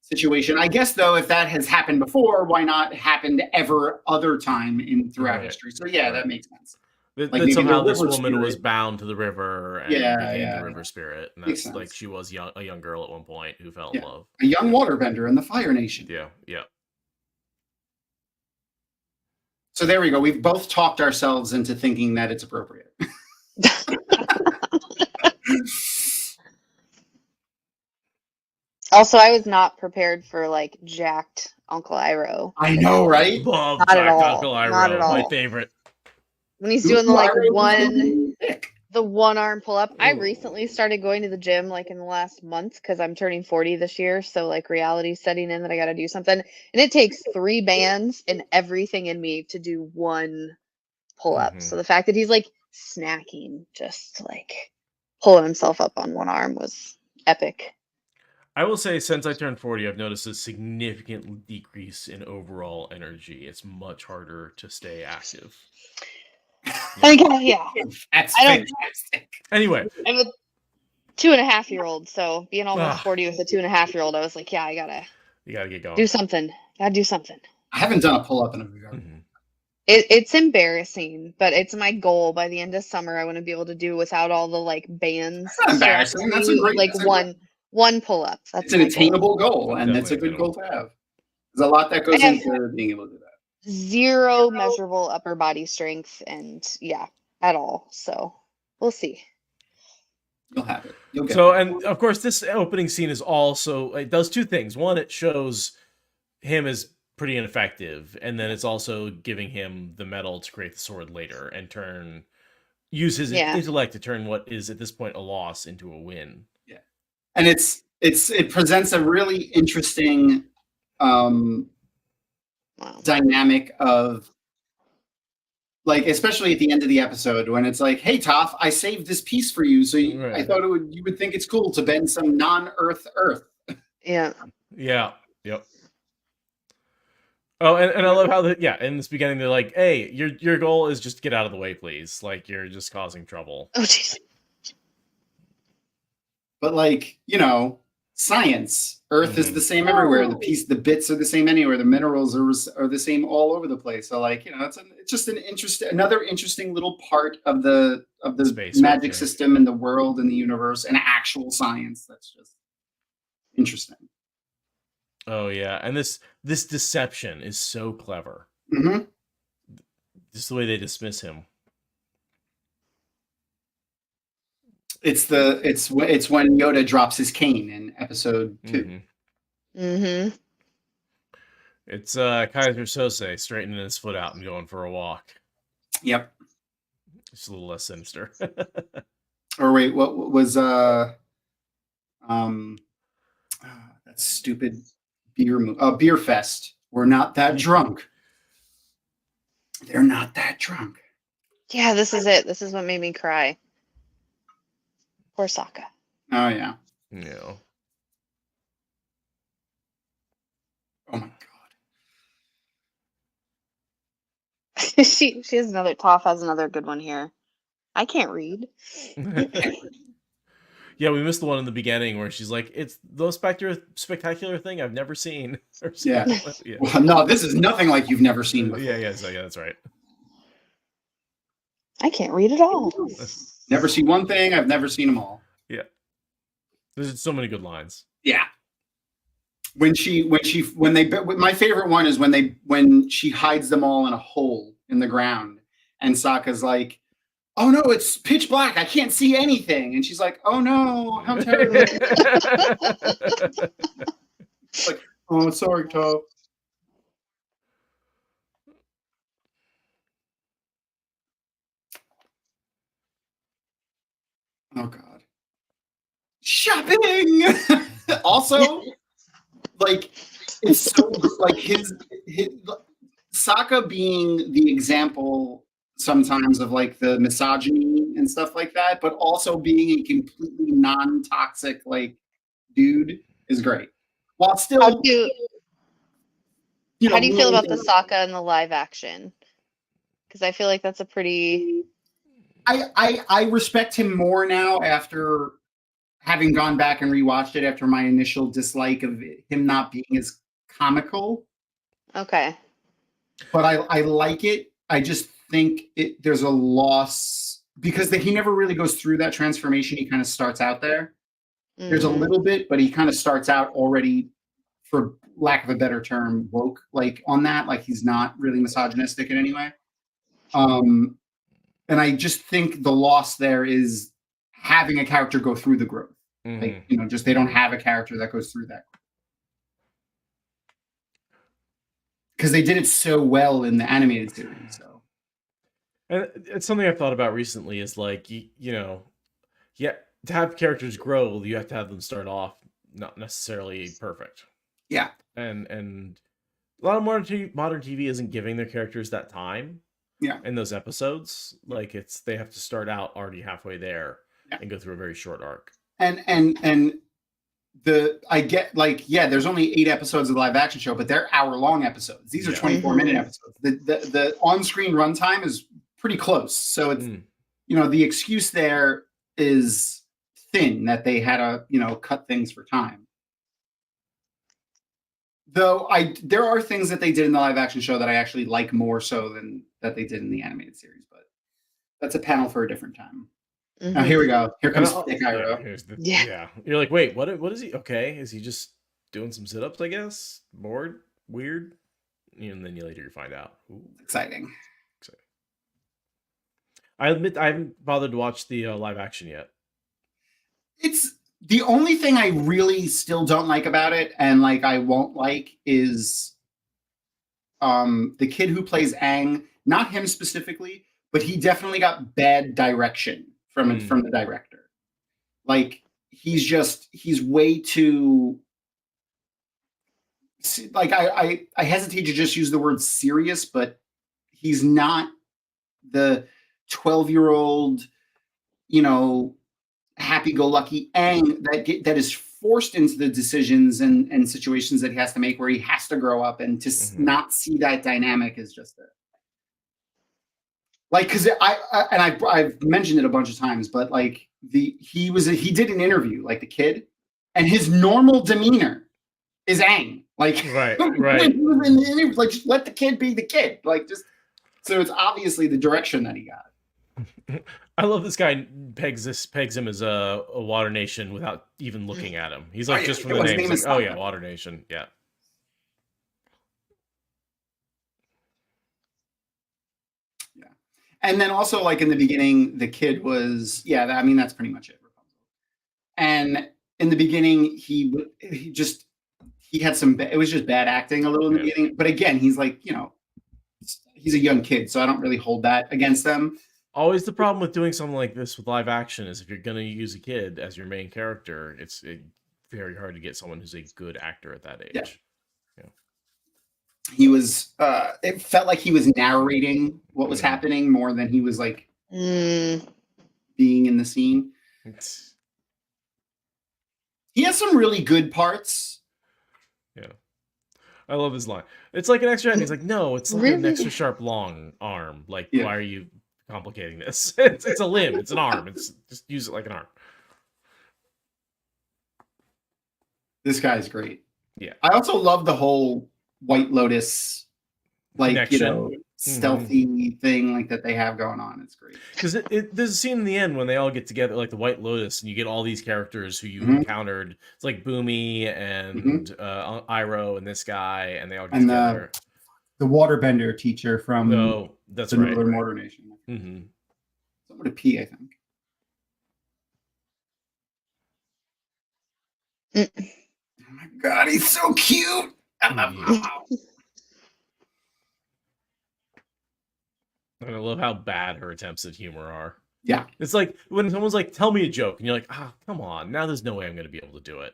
situation, I guess. Though, if that has happened before, why not happened ever other time throughout history? So that makes sense. That somehow this woman was bound to the river and became the river spirit, and that's like she was a young girl at one point who fell in love. A young waterbender in the Fire Nation. Yeah. So there we go. We've both talked ourselves into thinking that it's appropriate. Also, I was not prepared for like jacked Uncle Iroh. I know, right? Love jacked Uncle Iroh. Not at all. My favorite. When he's doing the one arm pull up. I recently started going to the gym like in the last month because I'm turning 40 this year. So like reality's setting in that I got to do something. And it takes 3 bands and everything in me to do one pull up. So the fact that he's like snacking, just like pulling himself up on one arm was epic. I will say, since I turned 40, I've noticed a significant decrease in overall energy. It's much harder to stay active. Yeah. That's fantastic. Anyway. I'm a 2.5-year-old, so being almost 40 with a 2.5-year-old, I was like, you gotta get going. Do something. Gotta do something. I haven't done a pull-up in a year. It's embarrassing, but it's my goal. By the end of summer, I want to be able to do without all the like bands. That's embarrassing. That's a great, one pull-up. It's an attainable goal, and that's a good goal to have. There's a lot that goes into being able to do that. 0 measurable upper body strength, and at all. So we'll see. You'll have it. You'll get it. And of course, this opening scene is also, it does 2 things. One, it shows him as pretty ineffective, and then it's also giving him the metal to create the sword later and use his intellect to turn what is at this point a loss into a win. Yeah, and it presents a really interesting dynamic of, like, especially at the end of the episode when it's like, hey Toph, I saved this piece for you, so I thought you would think it's cool to bend some non-earth earth. Yep. Oh, and I love how in this beginning they're like, hey, your goal is just to get out of the way, please, like you're just causing trouble. Oh jeez. But like, science, Earth is the same everywhere. The bits are the same anywhere. The minerals are the same all over the place. So like, it's just another interesting little part of the space magic system and the world and the universe and actual science. That's just interesting. Oh yeah, and this deception is so clever. Mm-hmm. Just the way they dismiss him. It's when Yoda drops his cane in episode 2. Mm-hmm. It's Kaiser Sose straightening his foot out and going for a walk. Yep. Just a little less sinister. Or wait, what was that stupid beer Beer Fest We're not that drunk. They're not that drunk. Yeah, this is it. This is what made me cry. Poor Sokka. Oh yeah. Yeah. Oh my she has another. Toph has another good one here. I can't read. Yeah, we missed the one in the beginning where she's like, "It's the most spectacular thing I've never seen." Or Yeah. Yeah. Well, no, this is nothing like you've never seen before. Yeah, that's right. I can't read at all. Never seen one thing. I've never seen them all. Yeah. There's so many good lines. Yeah. When my favorite one is when she hides them all in a hole in the ground, and Sokka's like, "Oh no, it's pitch black. I can't see anything." And she's like, "Oh no, how terrible." Like, "Oh, sorry, Toph." Oh God. Shopping. Also, like, it's so like his Sokka being the example sometimes of like the misogyny and stuff like that, but also being a completely non-toxic like dude is great. While still, How do you feel about the Sokka in the live action? Because I feel like that's a pretty. I respect him more now after having gone back and rewatched it after my initial dislike of him not being as comical. Okay. But I like it. I just think there's a loss because he never really goes through that transformation. He kind of starts out there. Mm-hmm. There's a little bit, but he kind of starts out already, for lack of a better term, woke, like on that. Like he's not really misogynistic in any way. And I just think the loss there is having a character go through the growth. Mm-hmm. Like, you know, just they don't have a character that goes through that. Because they did it so well in the animated series. So, and it's something I've thought about recently is like, you know, yeah, to have characters grow, you have to have them start off not necessarily perfect. Yeah. And a lot of modern TV isn't giving their characters that time. Yeah. In those episodes, like they have to start out already halfway there and go through a very short arc. And I get like, yeah, there's only 8 episodes of the live action show, but they're hour-long episodes. These are 24-minute episodes. The on-screen runtime is pretty close. So it's, you know, the excuse there is thin that they had to, you know, cut things for time. Though there are things that they did in the live action show that I actually like more so than that they did in the animated series, but that's a panel for a different time. Mm-hmm. Now here we go. Here comes Thick Iroh. Yeah. You're like, wait, what is he? Okay, is he just doing some sit-ups, I guess? Bored? Weird? And then later you find out. Ooh. Exciting. I admit I haven't bothered to watch the live action yet. It's the only thing I really still don't like about it, and like I won't like, is the kid who plays Aang. Not him specifically, but he definitely got bad direction from the director. Like he's way too. Like I hesitate to just use the word serious, but he's not the 12-year-old, you know, happy-go-lucky Aang that is forced into the decisions and situations that he has to make, where he has to grow up, and to not see that dynamic is just there. Like, because I've mentioned it a bunch of times, but like he did an interview, like the kid, and his normal demeanor is Aang. Like, right. Like, just let the kid be the kid. Like, just so it's obviously the direction that he got. I love this guy pegs him as a Water Nation without even looking at him. He's like, just from the name, he's like, oh yeah, Water Nation, yeah. Yeah, and then also like in the beginning, the kid was I mean that's pretty much it. And in the beginning, he had some. It was just bad acting a little in the beginning. But again, he's like, you know, he's a young kid, so I don't really hold that against them. Always the problem with doing something like this with live action is if you're going to use a kid as your main character, it's very hard to get someone who's a good actor at that age. Yeah. he was. It felt like he was narrating what was happening more than he was like being in the scene. He has some really good parts. Yeah. I love his line. It's like an extra hand. He's like, no, it's like an extra sharp long arm. Like, why are you complicating this? It's a limb. It's an arm. It's just use it like an arm. This guy's great. Yeah. I also love the whole White Lotus, like, connection. Stealthy thing like that they have going on. It's great. Because there's a scene in the end when they all get together, like the White Lotus, and you get all these characters who you encountered. It's like Boomy and Iroh and this guy, and they all get together. The waterbender teacher from that's the right. Northern Water Nation. Someone to pee, I think. Oh my god, he's so cute. And I love how bad her attempts at humor are. Yeah. It's like when someone's like, tell me a joke, and you're like, come on. Now there's no way I'm going to be able to do it.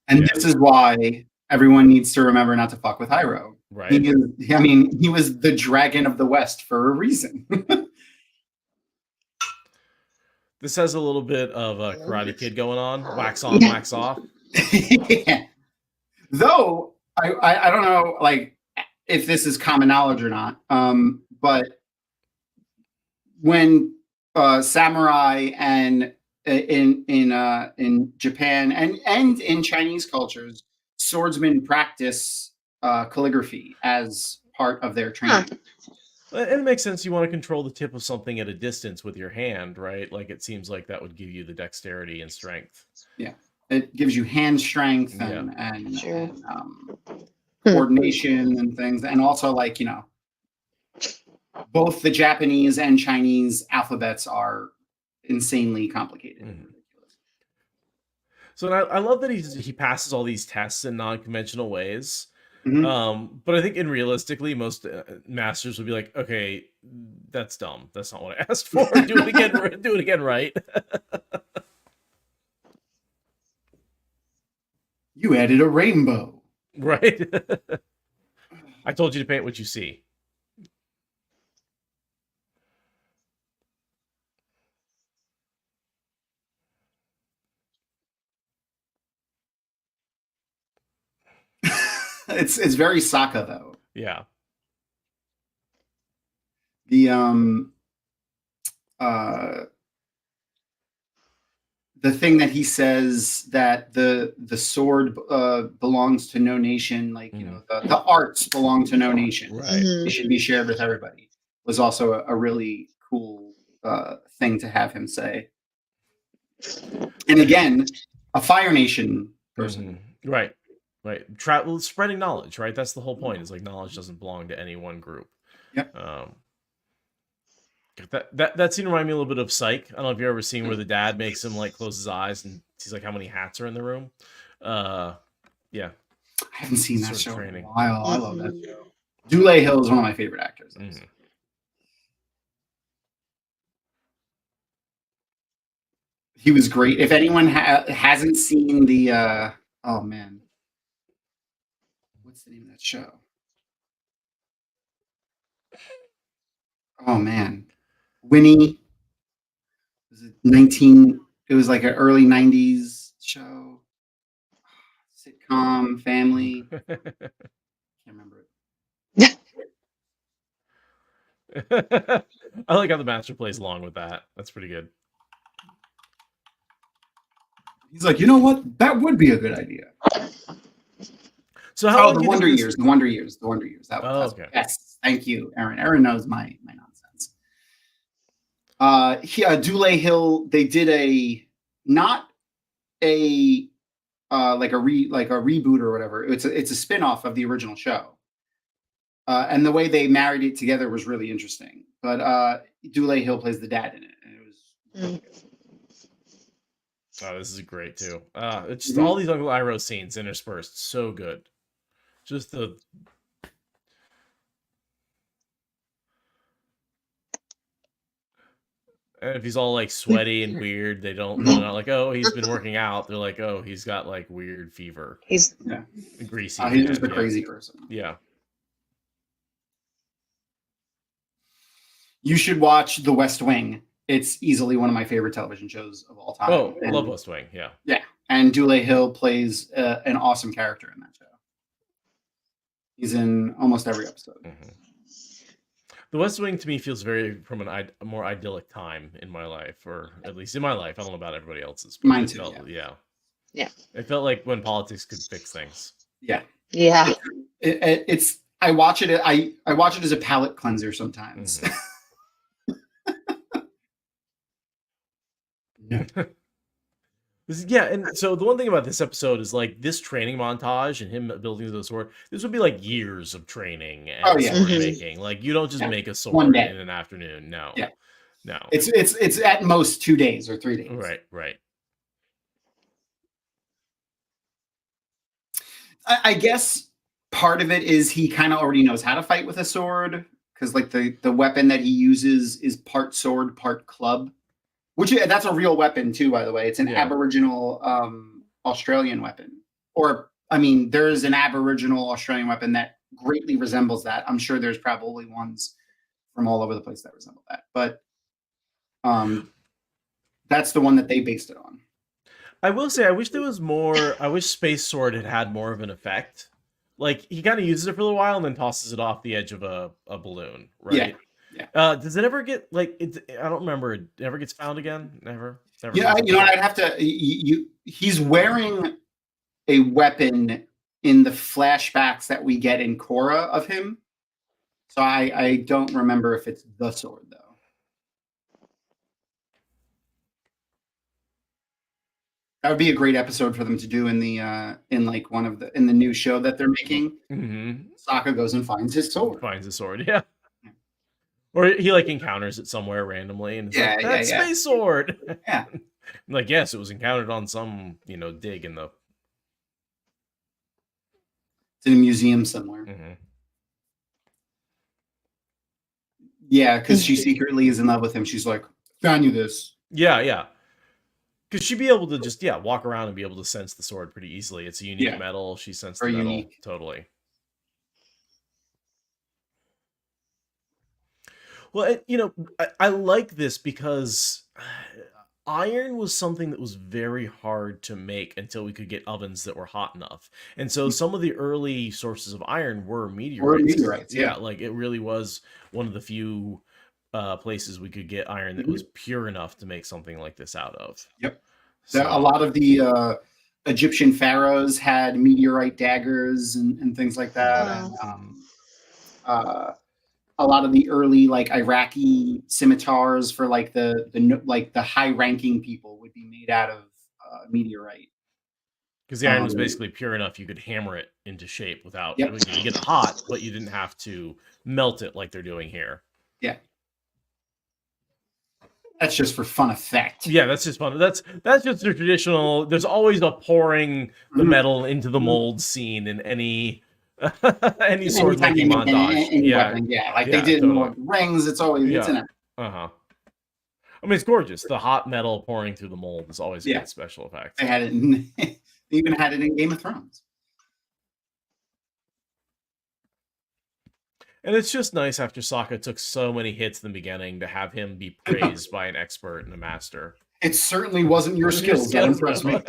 And this is why everyone needs to remember not to fuck with Iroh. Right. He was the dragon of the West for a reason. This has a little bit of a Karate Kid going on. Wax on, wax off. Yeah. Though, I don't know, like, if this is common knowledge or not, but when samurai and in Japan and in Chinese cultures, swordsmen practice calligraphy as part of their training. And it makes sense. You want to control the tip of something at a distance with your hand, right? Like, it seems like that would give you the dexterity and strength. Yeah. It gives you hand strength and coordination and things. And also, like, both the Japanese and Chinese alphabets are insanely complicated. So I love that he passes all these tests in non-conventional ways. But I think realistically, most masters would be like, okay, that's dumb. That's not what I asked for. Do it again. Do it again right. You added a rainbow. Right. I told you to paint what you see. It's very Sokka though. Yeah. The thing that he says that the sword belongs to no nation, like the arts belong to no nation. Right. They should be shared with everybody. Was also a really cool thing to have him say. And again, a Fire Nation person. Right. Right. Spreading knowledge, right? That's the whole point. Is like knowledge doesn't belong to any one group. Yep. That scene reminded me a little bit of Psych. I don't know if you've ever seen where the dad makes him like close his eyes and sees like how many hats are in the room. Yeah. I haven't seen that show in a while. I love that show. Dule Hill is one of my favorite actors. He was great. If anyone hasn't seen the oh man, what's the name of that show? Oh man, Winnie. It was like an early 90s show, sitcom, family. Can't remember it. I like how the master plays along with that. That's pretty good. He's like, you know what? That would be a good idea. So how the Wonder Years. The Wonder Years. That was okay. Yes, thank you, Aaron. Aaron knows my nonsense. Dule Hill. They did not a reboot or whatever. It's a spin-off of the original show. And the way they married it together was really interesting. But Dule Hill plays the dad in it, and it was really good. Oh, this is great too. It's just all these Uncle Iroh scenes interspersed, so good. Just the And if he's all like sweaty and weird, they're not like, oh, he's been working out. They're like, oh, he's got like weird fever. He's greasy. He's just a crazy person. Yeah. You should watch The West Wing. It's easily one of my favorite television shows of all time. Oh, I love West Wing. Yeah. Yeah. And Dule Hill plays an awesome character in that show. He's in almost every episode. Mm-hmm. The West Wing to me feels very from a more idyllic time in my life, or at least in my life. I don't know about everybody else's. Mine too. Yeah. It felt like when politics could fix things. Yeah. Yeah. It's. I watch it. I watch it as a palate cleanser sometimes. Mm-hmm. Yeah, and so the one thing about this episode is like this training montage and him building the sword. This would be like years of training and sword making. Like you don't just make a sword in an afternoon. No, no. It's at most 2 days or 3 days. Right. I guess part of it is he kind of already knows how to fight with a sword because like the weapon that he uses is part sword, part club. Which that's a real weapon too, by the way. It's an Aboriginal Australian weapon. Or, I mean, there's an Aboriginal Australian weapon that greatly resembles that. I'm sure there's probably ones from all over the place that resemble that. But that's the one that they based it on. I will say, I wish there was more. I wish Space Sword had more of an effect. Like, he kind of uses it for a little while and then tosses it off the edge of a balloon, right? Yeah. Yeah. Does it ever get like? I don't remember. It ever gets found again? Never. Yeah, you know, I'd have to. He's wearing a weapon in the flashbacks that we get in Korra of him. So I don't remember if it's the sword though. That would be a great episode for them to do in the in the new show that they're making. Mm-hmm. Sokka goes and finds his sword. Yeah. Or he like encounters it somewhere randomly and that's Space Sword. Yeah. Like, yes, it was encountered on some, dig in the. It's in a museum somewhere. Mm-hmm. Yeah, because she secretly is in love with him. She's like, found you this. Yeah. Because she'd be able to just, walk around and be able to sense the sword pretty easily. It's a unique metal. She sensed the metal. Unique. Totally. Well, I like this because iron was something that was very hard to make until we could get ovens that were hot enough. And so some of the early sources of iron were meteorites. Yeah, like it really was one of the few places we could get iron that was pure enough to make something like this out of. Yep. So a lot of the Egyptian pharaohs had meteorite daggers and things like that. And, a lot of the early like Iraqi scimitars for like the high ranking people would be made out of meteorite. Because the iron was basically pure enough you could hammer it into shape without you get it hot, but you didn't have to melt it like they're doing here. Yeah. That's just for fun effect. Yeah, that's just fun. That's just the traditional. There's always a pouring the metal into the mold scene in any sword making montage. Weapon, like they did in Lord of the Rings. It's always it's in it. I mean, it's gorgeous. The hot metal pouring through the mold is always a good special effect. They had it. They even had it in Game of Thrones. And it's just nice after Sokka took so many hits in the beginning to have him be praised by an expert and a master. It certainly wasn't your skills that impressed me.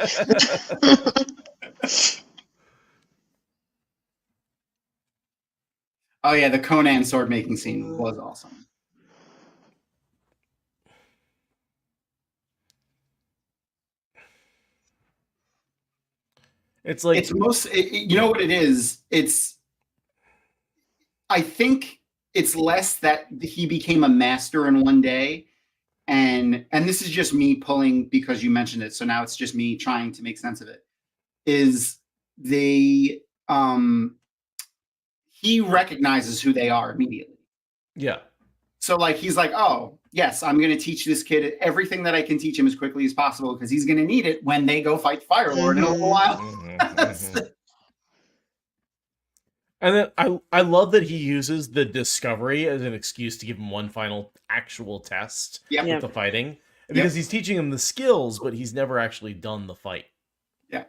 Oh yeah, the Conan sword making scene was awesome. It's like you know what it is? I think it's less that he became a master in one day, and this is just me pulling because you mentioned it. So now it's just me trying to make sense of it. He recognizes who they are immediately. Yeah. So like he's like, oh yes, I'm going to teach this kid everything that I can teach him as quickly as possible because he's going to need it when they go fight Fire Lord in a little while. And then I love that he uses the discovery as an excuse to give him one final actual test with the fighting. Because he's teaching him the skills, but he's never actually done the fight. Yeah.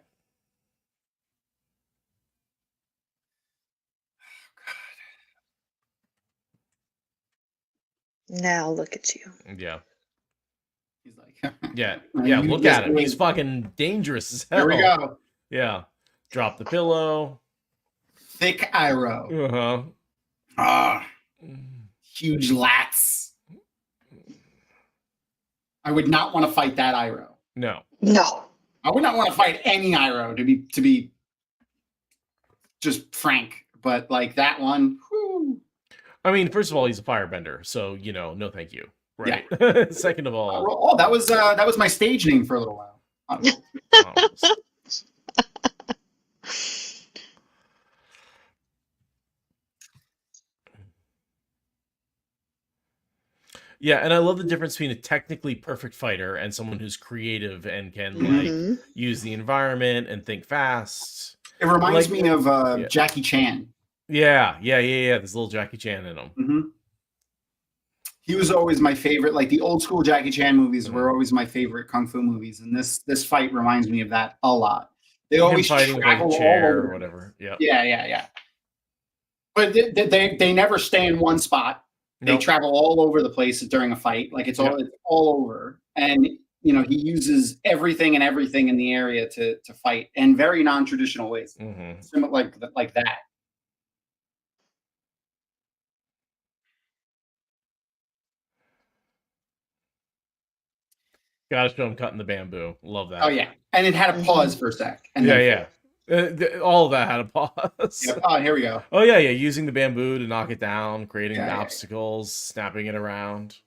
Now look at you. Yeah. He's like, yeah, look at him. He's fucking dangerous as hell. Here we go. Yeah. Drop the pillow. Thick Iroh. Uh-huh. Ah. Huge lats. I would not want to fight that Iroh. No. I would not want to fight any Iroh, to be just frank. But like that one, whew. I mean, first of all, he's a firebender, so no thank you. Right. Yeah. Second of all. That was my stage name for a little while. Yeah, and I love the difference between a technically perfect fighter and someone who's creative and can like use the environment and think fast. It reminds me of Jackie Chan. Yeah. There's a little Jackie Chan in him. Mm-hmm. He was always my favorite. Like the old school Jackie Chan movies were always my favorite kung fu movies, and this fight reminds me of that a lot. They always fighting travel with a chair all over. Or whatever. Yeah. Yeah. But they never stay in one spot. They travel all over the place during a fight. Like it's all over. And he uses everything in the area to fight in very non-traditional ways. Mm-hmm. Similar like that. Gotta show him cutting the bamboo. Love that. Oh yeah. And it had a pause for a sec. And all of that had a pause. Yep. Oh, here we go. Oh yeah. Using the bamboo to knock it down, creating the obstacles, snapping it around.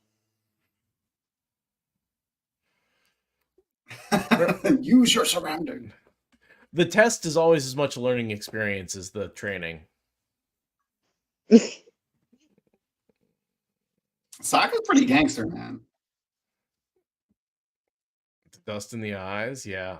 Use your surrounding. The test is always as much a learning experience as the training. Sokka's pretty gangster, man. The dust in the eyes, yeah.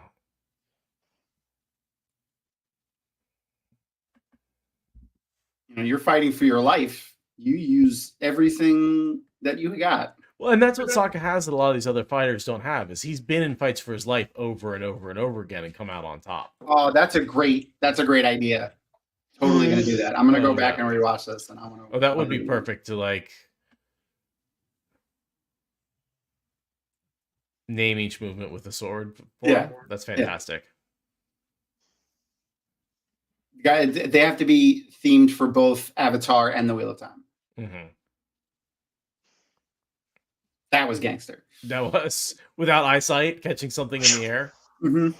You're fighting for your life. You use everything that you got. Well, and that's what Sokka has that a lot of these other fighters don't have, is he's been in fights for his life over and over and over again and come out on top. Oh, that's a great idea. Totally gonna do that. I'm gonna go back and rewatch this, and I want to. Oh, that would be perfect to like name each movement with a sword. That's fantastic. Yeah. They have to be themed for both Avatar and the Wheel of Time. Mm-hmm. That was gangster. That was without eyesight, catching something in the air. Mm-hmm. Of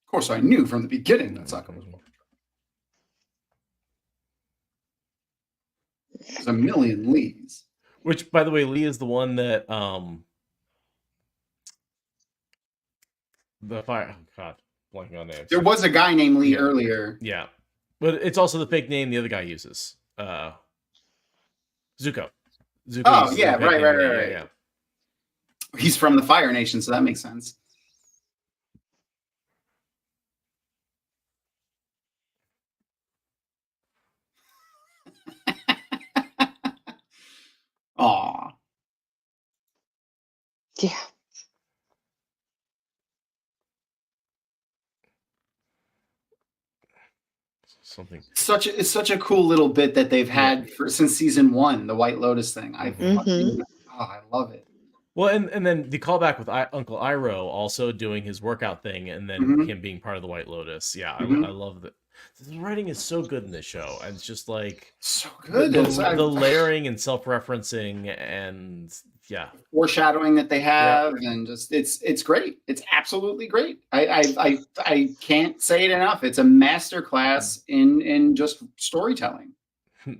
course, I knew from the beginning that Sokka was one. There's a million Lees. Which, by the way, Lee is the one that the fire. Oh God, blanking on names. There was a guy named Lee earlier. Yeah, but it's also the fake name the other guy uses. Zuko. Oh yeah, right. Yeah. He's from the Fire Nation, so that makes sense. Aw. Yeah. Something. It's such a cool little bit that they've had since season 1, the White Lotus thing. I love it. Well, and then the callback with Uncle Iroh also doing his workout thing, and then him being part of the White Lotus. Yeah, I love that. The writing is so good in this show, and it's just like so good. The layering and self-referencing, and foreshadowing that they have, and just it's great. It's absolutely great. I can't say it enough. It's a masterclass in just storytelling.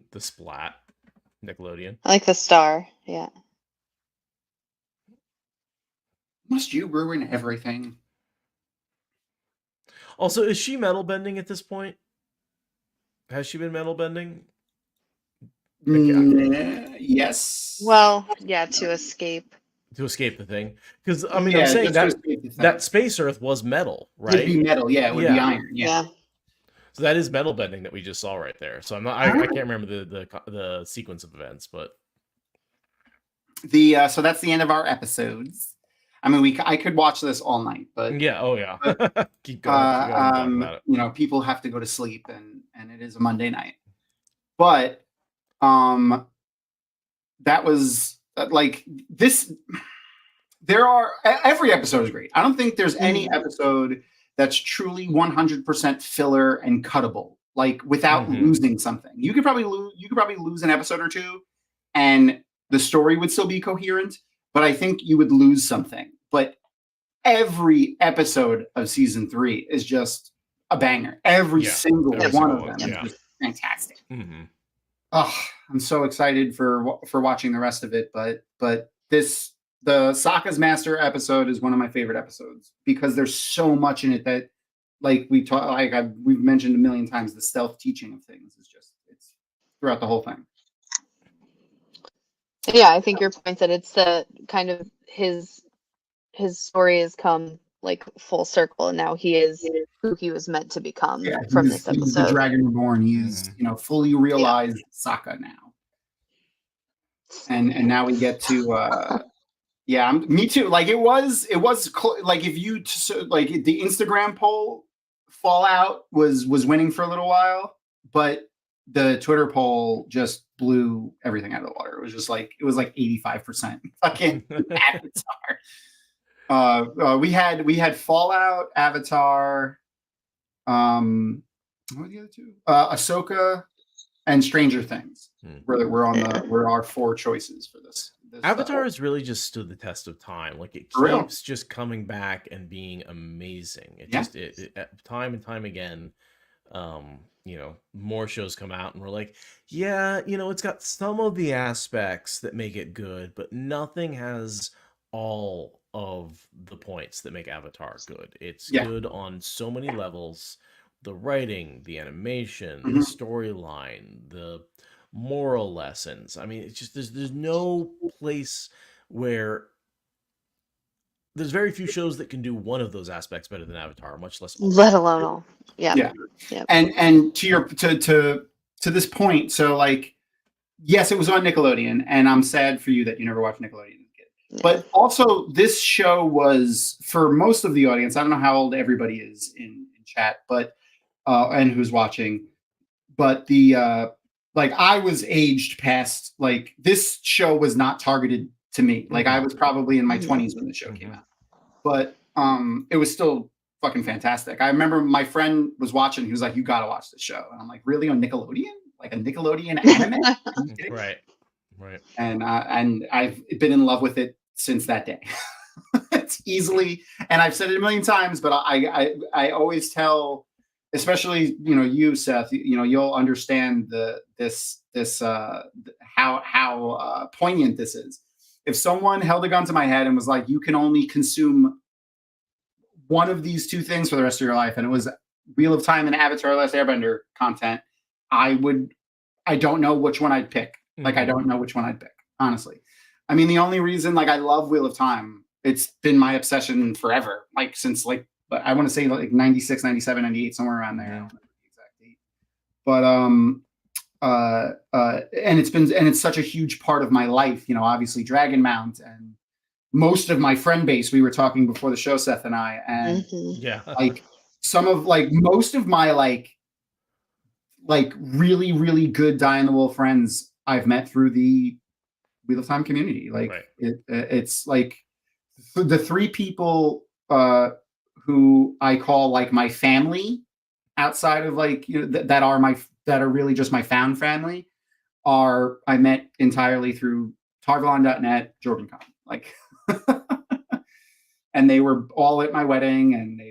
The splat, Nickelodeon. I like the star. Yeah. Must you ruin everything? Also, is she metal bending at this point? Has she been metal bending? Yes. Well, yeah, to escape. To escape the thing, because I mean, Yeah, I'm saying just to that escape the thing. that space Earth was metal, It'd right? be metal, yeah. It would be Yeah. iron, yeah. So that is metal bending that we just saw right there. So I can't remember the sequence of events, but so that's the end of our episodes. I mean, I could watch this all night, but yeah, oh yeah, but, keep going talk about it. you know, people have to go to sleep, and it is a Monday night. But that was like this. Every episode is great. I don't think there's any episode that's truly 100% filler and cuttable, like without losing something. You could probably lose an episode or two, and the story would still be coherent. But I think you would lose something. But every episode of season 3 is just a banger. Every single one of them is just fantastic. Oh, I'm so excited for watching the rest of it. But the Sokka's Master episode is one of my favorite episodes because there's so much in it that, like we've mentioned a million times, the stealth teaching of things is just, it's throughout the whole thing. Yeah, I think your point that it's the kind of his story has come like full circle, and now he is who he was meant to become from this episode. He's the Dragon Reborn. He's fully realized Sokka now, and now we get to me too. Like it was like if you like the Instagram poll, Fallout was winning for a little while, but the Twitter poll just blew everything out of the water. It was just like 85% fucking Avatar. We had Fallout, Avatar, what were the other two? Ahsoka and Stranger Things. Were our 4 choices for this. Avatar has really just stood the test of time. Like it keeps just coming back and being amazing. It just time and time again. More shows come out and we're like, it's got some of the aspects that make it good, but nothing has all of the points that make Avatar good. It's good on so many levels. The writing, the animation, the storyline, the moral lessons. I mean, it's just there's no place where there's very few shows that can do one of those aspects better than Avatar, much less let alone all. Yeah. And to this point, so like, yes, it was on Nickelodeon, and I'm sad for you that you never watched Nickelodeon as a kid. But also, this show was, for most of the audience, I don't know how old everybody is in chat, but and who's watching, but the like I was aged past, like this show was not targeted to me. Like I was probably in my 20s when the show came out, but it was still fucking fantastic. I remember my friend was watching. He was like, "You got to watch this show." And I'm like, "Really, on Nickelodeon? Like a Nickelodeon anime?" Right. And I've been in love with it since that day. It's easily, and I've said it a million times, but I always tell, especially you, Seth, you'll understand how poignant this is. If someone held a gun to my head and was like, "You can only consume one of these 2 things for the rest of your life," and it was Wheel of Time and Avatar: Last Airbender content, I don't know which one I'd pick. Like I don't know which one I'd pick, honestly. I mean, the only reason, like, I love Wheel of Time, it's been my obsession forever, like since like I want to say like 96, 97, 98, somewhere around there. I don't remember the exact date. But and it's such a huge part of my life, obviously Dragon Mount and most of my friend base. We were talking before the show, Seth and I, and like some of like most of my like really, really good Die in the Wool friends I've met through the Wheel of Time community. Like it's like the 3 people who I call like my family outside of like that are really just my found family I met entirely through Tarvalon.net, JordanCon, like and they were all at my wedding, and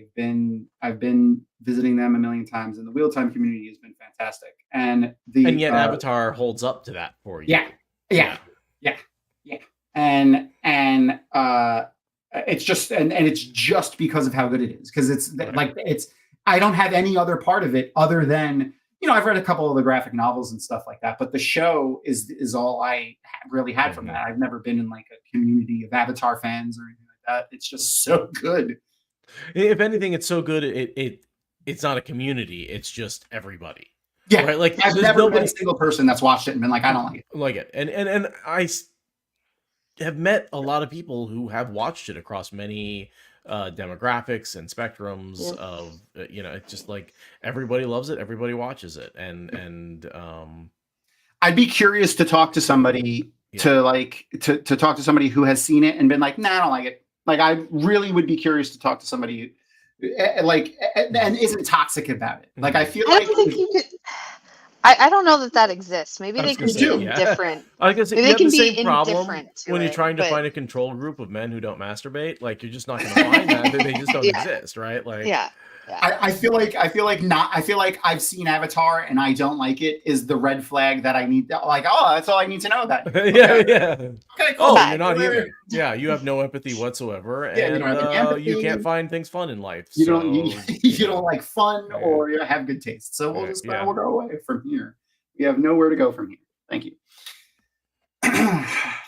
I've been visiting them a million times, and the Wheel of Time community has been fantastic. And yet Avatar holds up to that for you. Yeah. And it's just and it's just because of how good it is, because it's like I don't have any other part of it other than I've read a couple of the graphic novels and stuff like that, but the show is all I really had from that. I've never been in like a community of Avatar fans or anything like that. It's just so good. If anything, it's so good. It's not a community. It's just everybody. Yeah, right. Like I've never met a single person that's watched it and been like, I don't like it. Like it, and I have met a lot of people who have watched it across many demographics and spectrums of it's just like everybody loves it, everybody watches it, and I'd be curious to talk to somebody to talk to somebody who has seen it and been like, nah, I don't like it. Like, I really would be curious to talk to somebody like and isn't toxic about it. Like, I feel like I don't know that exists. Maybe they can be indifferent. I was gonna say, maybe you they have can the be same problem indifferent when you're trying to find a control group of men who don't masturbate. Like, you're just not going to find that. They just don't exist, right? Like, I feel like I've seen Avatar and I don't like it is the red flag that I need. Like, oh, that's all I need to know about it. Yeah. Okay, cool. Oh, you're not human. Yeah, you have no empathy whatsoever, and you can't find things fun in life. You don't like fun or you have good taste. So we'll just we'll go away from here. We have nowhere to go from here. Thank you.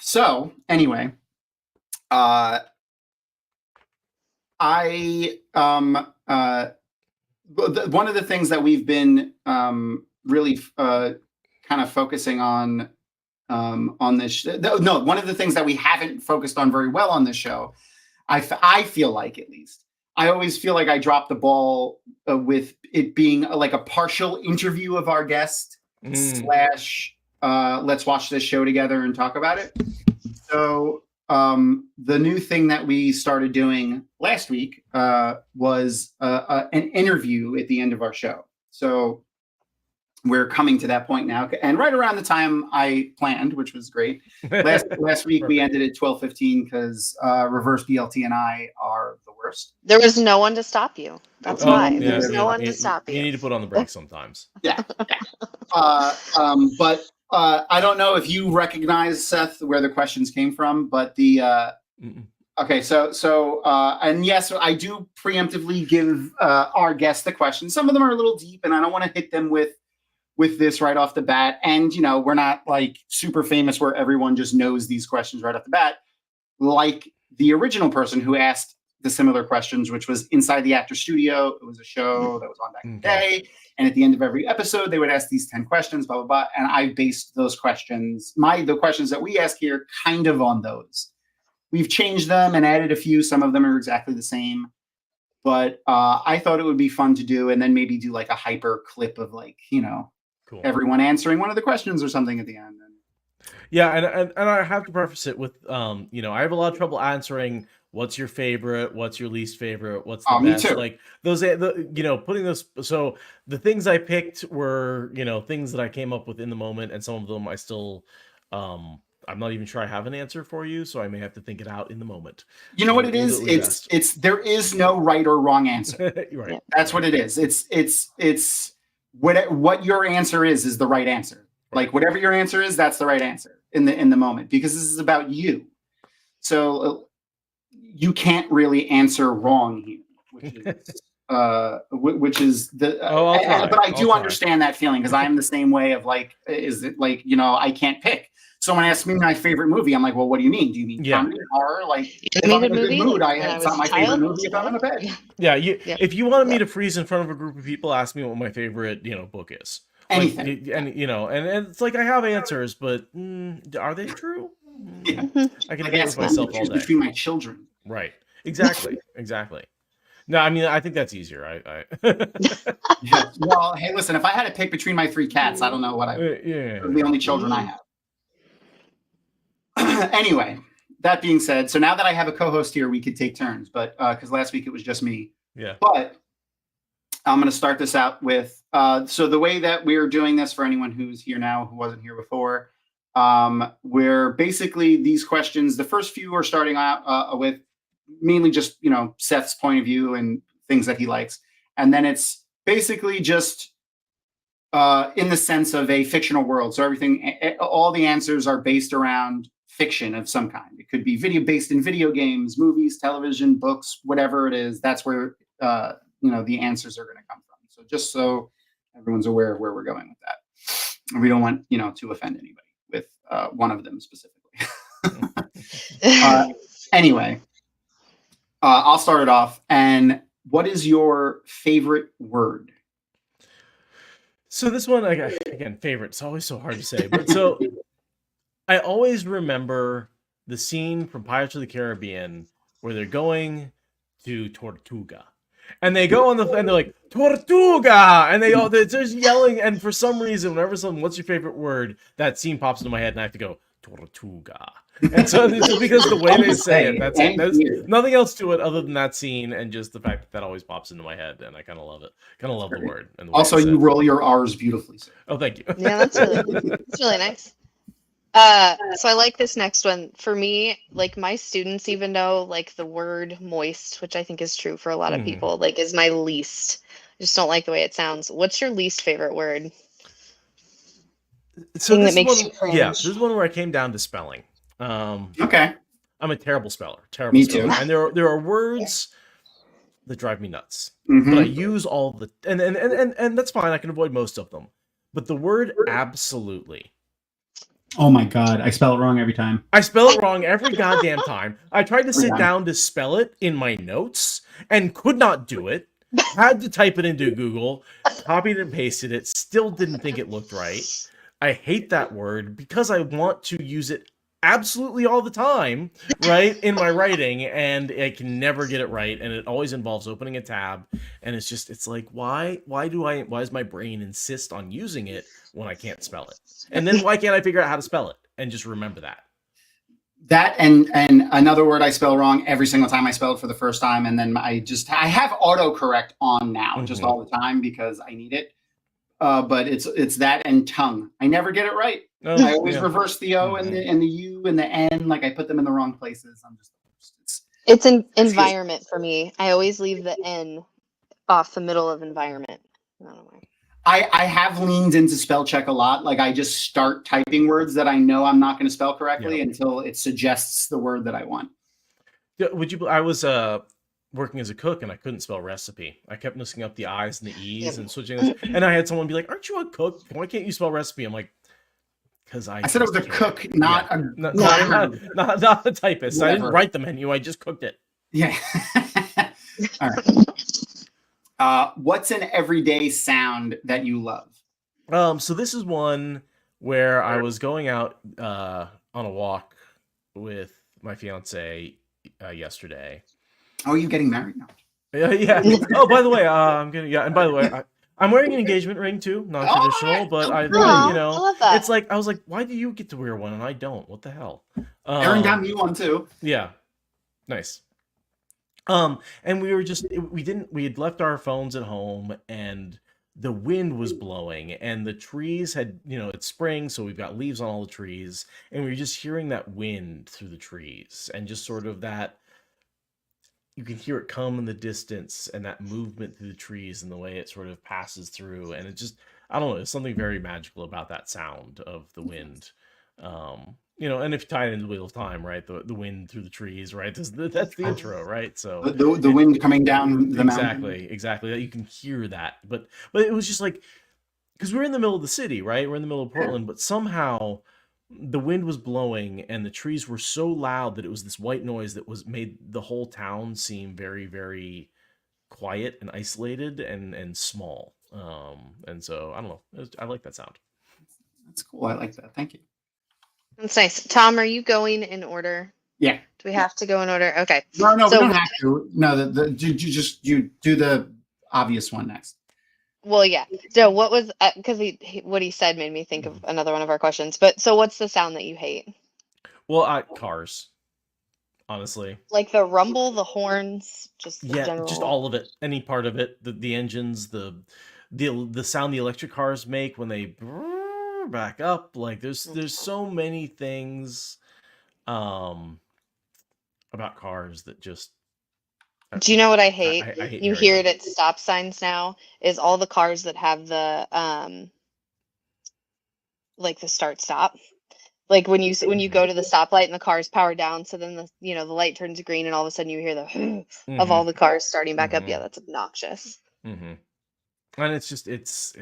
So anyway, one of the things that we've been really kind of focusing on this one of the things that we haven't focused on very well on this show, I feel like, at least I always feel like I dropped the ball with it being like a partial interview of our guest / let's watch this show together and talk about it. So the new thing that we started doing last week was an interview at the end of our show. So we're coming to that point now, and right around the time I planned, which was great. Last week we ended at 12:15 because reverse BLT and I are the worst. There was no one to stop you. That's why. There's no one to stop you. You need to put on the brakes sometimes. Yeah. But I don't know if you recognize, Seth, where the questions came from, but the okay, so and yes, I do preemptively give our guests the questions. Some of them are a little deep, and I don't want to hit them with this right off the bat. And we're not like super famous where everyone just knows these questions right off the bat, like the original person who asked the similar questions, which was Inside the Actor Studio. It was a show that was on back in the day. And at the end of every episode, they would ask these 10 questions, blah, blah, blah. And I based those questions, the questions that we ask here, kind of on those. We've changed them and added a few. Some of them are exactly the same. But I thought it would be fun to do, and then maybe do like a hyper clip of like, cool, everyone answering one of the questions or something at the end. Yeah, and I have to preface it with, I have a lot of trouble answering what's your favorite, what's your least favorite, what's the best. Too. Like those, putting those. So the things I picked were, things that I came up with in the moment, and some of them I still, I'm not even sure I have an answer for you, so I may have to think it out in the moment. You know what it is? It's there is no right or wrong answer. Right. That's what it is. It's what your answer is the right answer. Like whatever your answer is, that's the right answer in the moment, because this is about you. So you can't really answer wrong here, which is the. But I do understand that feeling, because I am the same way of like, is it like I can't pick. Someone asks me my favorite movie. I'm like, well, what do you mean? Do you mean comedy, horror? Like, if I'm in a good mood, it's not my favorite movie if I'm in a bed. Yeah, if you wanted me to freeze in front of a group of people, ask me what my favorite, book is. Anything. And it's like I have answers, but are they true? Yeah. I can debate with myself all day. Between my children. Right. Exactly. No, I mean, I think that's easier. Yeah. Well, hey, listen, if I had to pick between my 3 cats, I don't know what I would. The only children I have. Anyway, that being said, so now that I have a co-host here, we could take turns, but because last week it was just me. Yeah. But I'm going to start this out with, so the way that we're doing this, for anyone who's here now who wasn't here before, we're basically these questions, the first few are starting out with mainly just, Seth's point of view and things that he likes. And then it's basically just in the sense of a fictional world. So all the answers are based around fiction of some kind. It could be based in video games, movies, television, books, whatever it is. That's where the answers are going to come from. So just so everyone's aware of where we're going with that. And we don't want, to offend anybody with one of them specifically. Anyway, I'll start it off. And what is your favorite word? So this one, again, favorite. It's always so hard to say. But so I always remember the scene from Pirates of the Caribbean where they're going to Tortuga. And they go on and they're like, Tortuga! And they're just yelling. And for some reason, whenever what's your favorite word, that scene pops into my head and I have to go, Tortuga. And so it's because the way they say it, that's it. There's nothing else to it other than that scene and just the fact that always pops into my head. And I kind of love it. Kind of love the word. And the also, you roll your R's beautifully. Sir. Oh, thank you. Yeah, that's really nice. So I like this next one. For me, like my students even know like the word moist, which I think is true for a lot of people, like is my least. I just don't like the way it sounds. What's your least favorite word? So Thing that makes you cringe. Yeah, this is one where I came down to spelling. Okay. I'm a terrible speller. Me too. And there are words that drive me nuts. But I use all the and that's fine. I can avoid most of them. But the word absolutely. Oh my God, I spell it wrong every time. I spell it wrong every goddamn time. I tried to sit down to spell it in my notes and could not do it. Had to type it into Google, copied and pasted it, still didn't think it looked right. I hate that word because I want to use it absolutely all the time, right, in my writing, and I can never get it right, and it always involves opening a tab, and it's like, why does my brain insist on using it when I can't spell it? And then why can't I figure out how to spell it and just remember that? That and another word I spell wrong every single time I spell it for the first time, and then I have autocorrect on now just all the time because I need it. But it's that and tongue. I never get it right. Oh, I always reverse the O and the U and the N. Like I put them in the wrong places. I'm just it's an environment for me. I always leave the N off the middle of environment. I don't know why. I have leaned into spell check a lot. Like I just start typing words that I know I'm not going to spell correctly until it suggests the word that I want. I was working as a cook and I couldn't spell recipe. I kept messing up the I's and the E's and switching this. And I had someone be like, "Aren't you a cook? Why can't you spell recipe?" I'm like, "Because I said it was a cook, not not a typist. Whatever. I didn't write the menu. I just cooked it." Yeah. All right. What's an everyday sound that you love? So this is one where I was going out on a walk with my fiance yesterday. Oh, are you getting married now? Yeah. Oh, by the way, and by the way, I'm wearing an engagement ring too, non-traditional, but I love that. It's like I was like, why do you get to wear one and I don't? What the hell? Aaron got me one too. Yeah, nice. And we had left our phones at home and the wind was blowing and the trees had, it's spring, so we've got leaves on all the trees, and we were just hearing that wind through the trees and just sort of that. You can hear it come in the distance and that movement through the trees and the way it sort of passes through. And it just, I don't know, there's something very magical about that sound of the wind. And if you tie it into the Wheel of Time, right? The wind through the trees, right? That's the intro, right? So the wind coming down the mountain. Exactly. That you can hear that. But it was just like, because we're in the middle of the city, right? We're in the middle of Portland, but somehow the wind was blowing and the trees were so loud that it was this white noise that made the whole town seem very, very quiet and isolated and small. And so I don't know. I like that sound. That's cool. I like that. Thank you. That's nice. Thom, are you going in order? Yeah. Do we have to go in order? Okay. No, we don't have to. No, you do the obvious one next. Well, yeah. So what was, because what he said made me think of another one of our questions. But so what's the sound that you hate? Well, cars, honestly. Like the rumble, the horns, just the general... just all of it. Any part of it. The engines, the sound the electric cars make when they back up. Like there's so many things about cars that just... Do you know what I hate? I hate you hear it at stop signs now, is all the cars that have the like the start stop. Like when you go to the stoplight and the car's powered down, so then the light turns green and all of a sudden you hear the of all the cars starting back up. Yeah, that's obnoxious. Mm-hmm. And it's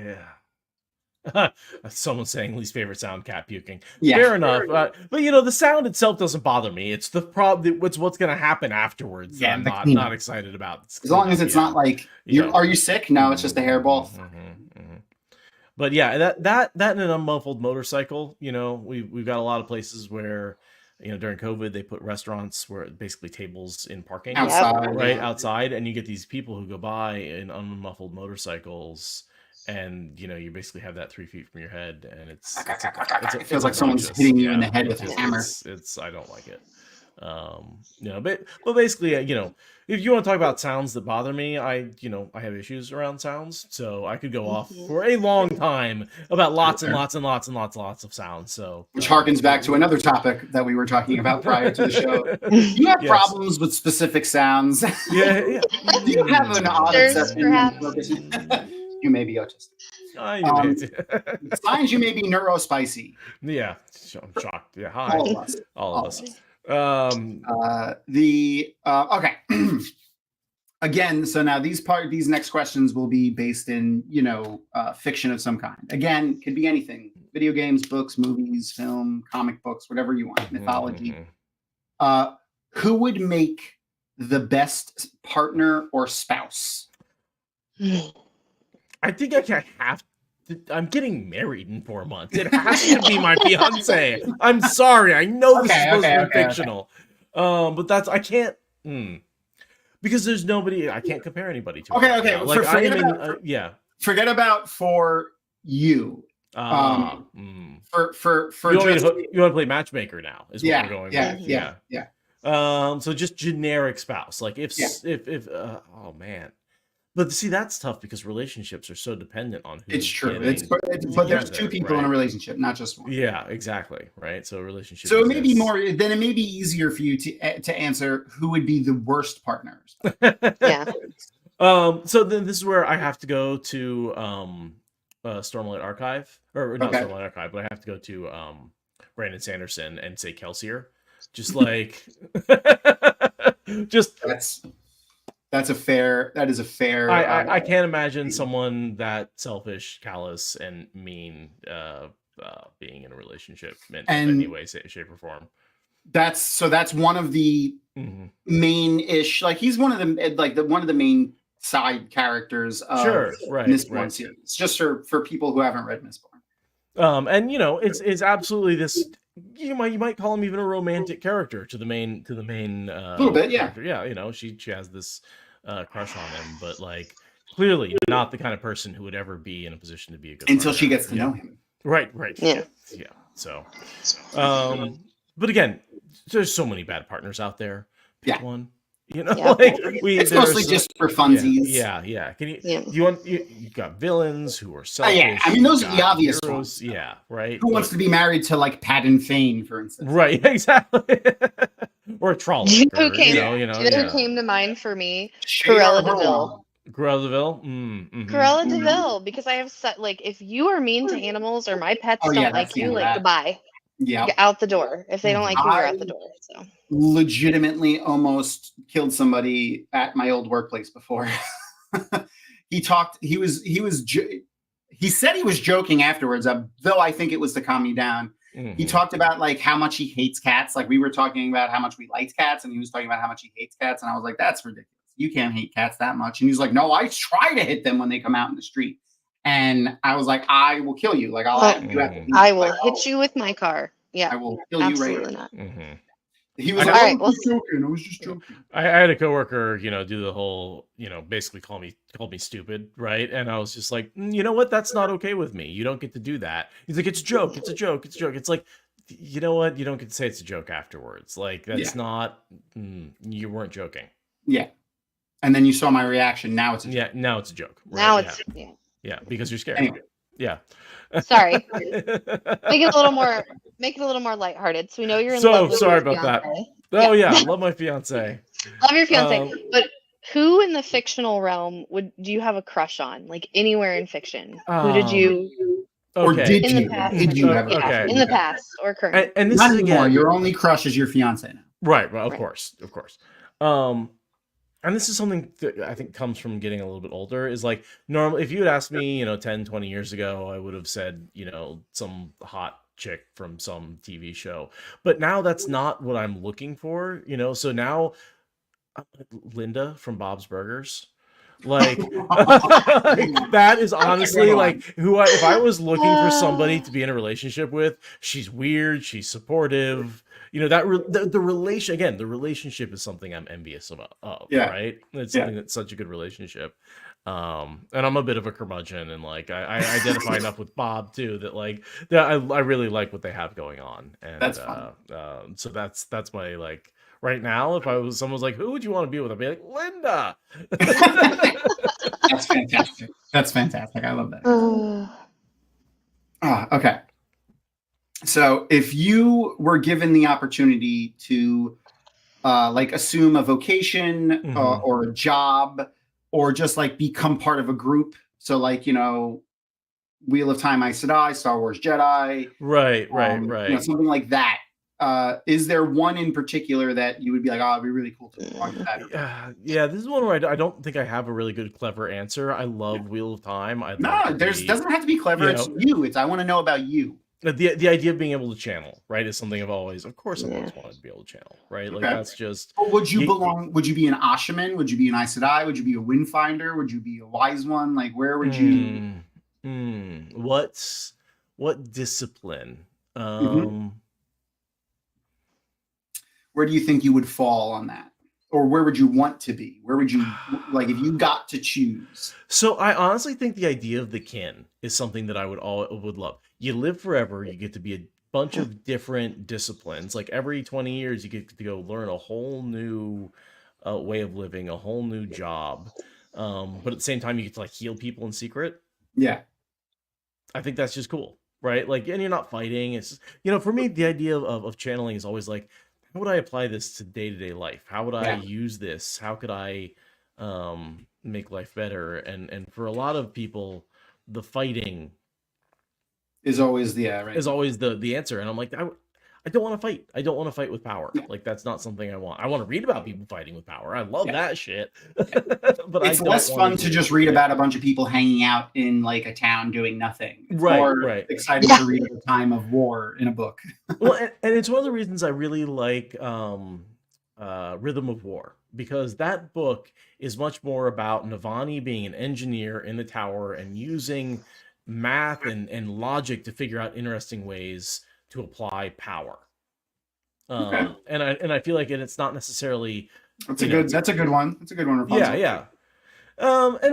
someone saying least favorite sound, cat puking. Yeah. Fair enough. But you know, the sound itself doesn't bother me. It's the problem. What's going to happen afterwards. Yeah, I'm the not cleanup. excited about. It's As long as it's not like, are you sick? No, it's just a hairball. But yeah, that and an unmuffled motorcycle. You know, we've got a lot of places where, you know, during COVID they put restaurants where basically tables in parking Outside, right yeah. outside, and you get these people who go by in unmuffled motorcycles. And you know, you basically have that 3 feet from your head, and it feels like someone's hitting you in the head with a hammer. I don't like it. You know, but basically, you know, if you want to talk about sounds that bother me, I have issues around sounds, so I could go off for a long time about lots and lots of sounds. So, which harkens back to another topic that we were talking about prior to the show. You have problems with specific sounds. Yeah. Do you have an autism? You may be autistic. Signs you may be neurospicy. Yeah, I'm shocked. Yeah, hi. All of us. Okay. Again, so now these next questions will be based in, fiction of some kind. Again, could be anything: video games, books, movies, film, comic books, whatever you want, mythology. Who would make the best partner or spouse? I think I'm getting married in 4 months. It has to be my fiance. I'm sorry. I know this is supposed to be fictional. But I can't, because there's nobody, I can't compare anybody to. Okay. Like Forget about for you. For you want to play matchmaker now? Is what we're going with. Yeah. So just generic spouse. Like if oh man. But see, that's tough because relationships are so dependent on who. It's true. But there's two people in a relationship, not just one. Yeah, exactly. Right. So relationship. So it may be then it may be easier for you to answer who would be the worst partners. Yeah. So then this is where I have to go to Stormlight Archive, or not Stormlight Archive, but I have to go to Brandon Sanderson and say Kelsier. Just like that is a fair. I can't imagine someone that selfish, call,ous, and mean being in a relationship in any way, shape, or form. That's one of the main-ish. Like he's one of the main side characters of Mistborn series. Just for people who haven't read Mistborn. And it's absolutely this. You might call him even a romantic character to the main a little bit, yeah. Character. Yeah, she has this crush on him, but like clearly not the kind of person who would ever be in a position to be a good until partner. she gets to know him. Right. Yeah. So but again, there's so many bad partners out there. Pick one. It's mostly just for funsies. Yeah. Can you got villains who are selfish. Yeah, I mean those are the obvious ones. Yeah, right. Who wants to be married to like Patton Fane, for instance? Right, exactly. Or a troll. Who came to mind for me? Cruella DeVille. Cruella DeVille? Cruella DeVille, because I have if you are mean to animals or my pets don't like you, goodbye. Yeah, get out the door. If they don't like you, you're out the door. So legitimately almost killed somebody at my old workplace before. He said he was joking afterwards, though I think it was to calm me down. He talked about like how much he hates cats. Like we were talking about how much we liked cats, and he was talking about how much he hates cats, and I was like, that's ridiculous. You can't hate cats that much. And he was like, no, I try to hit them when they come out in the street. And I was like, I will kill you. Like I will hit you with my car. Yeah, I will kill absolutely you right not. He was like, I was joking. I was just joking. I had a coworker, do the whole, basically called me stupid, right? And I was just like, you know what? That's not okay with me. You don't get to do that. He's like, it's a joke. It's a joke. It's a joke. It's like, you know what? You don't get to say it's a joke afterwards. Like that's not. You weren't joking. Yeah. And then you saw my reaction. Now it's a joke. Yeah. Now it's a joke. Right? Now it's yeah, because you're scared. Anyway. Yeah. Sorry. Make it a little more lighthearted. So we know you're in love with sorry your about fiance. That. Oh yeah, love my fiance. Love your fiance. But who in the fictional realm do you have a crush on? Like anywhere in fiction? Who did you or did in you? The past, did you have a crush? In the past or current? And this not is anymore. Again, your only crush is your fiance now. Right, well, of course. and this is something that I think comes from getting a little bit older, is like normally if you had asked me, 10, 20 years ago, I would have said, some hot chick from some TV show. But now that's not what I'm looking for, so now Linda from Bob's Burgers. Like that is honestly like if I was looking for somebody to be in a relationship with, she's weird, she's supportive, the relationship is something I'm envious of, right? It's something that's such a good relationship. And I'm a bit of a curmudgeon, and like I identify enough with Bob too that like I really like what they have going on, and That's fun. So that's my like. Right now, if someone's like, who would you want to be with? I'd be like, Linda. That's fantastic. That's fantastic. I love that. Okay. So if you were given the opportunity to like assume a vocation or a job, or just like become part of a group. So like, Wheel of Time, Aes Sedai, Star Wars Jedi. Right. Something like that. Is there one in particular that you would be like, oh, it'd be really cool to watch that? Yeah, this is one where I don't think I have a really good, clever answer. I love Wheel of Time. Doesn't have to be clever. It's you. I want to know about you. The idea of being able to channel, right, is something I've always wanted to be able to channel, right? Like that's just. Well, would you belong? Would you be an Ashaman? Would you be an Aes Sedai? Would you be a Windfinder? Would you be a Wise One? Like where would you? What discipline? Where do you think you would fall on that? Or where would you want to be? Where would you, like, if you got to choose? So I honestly think the idea of the kin is something that I would love. You live forever. You get to be a bunch of different disciplines. Like every 20 years, you get to go learn a whole new way of living, a whole new job. But at the same time, you get to like heal people in secret. Yeah. I think that's just cool, right? Like, and you're not fighting. It's just, for me, the idea of channeling is always like, how would I apply this to day-to-day life? How would I use this? How could I make life better? And for a lot of people, the fighting is always the answer. And I'm like, I don't want to fight. I don't want to fight with power. Like that's not something I want. I want to read about people fighting with power. I love that shit. But it's less fun to just read about a bunch of people hanging out in like a town doing nothing. It's more exciting to read a time of war in a book. Well, and it's one of the reasons I really like Rhythm of War, because that book is much more about Navani being an engineer in the tower and using math and logic to figure out interesting ways to apply power. And I feel like it's not necessarily that's a good one. That's a good one. Yeah. And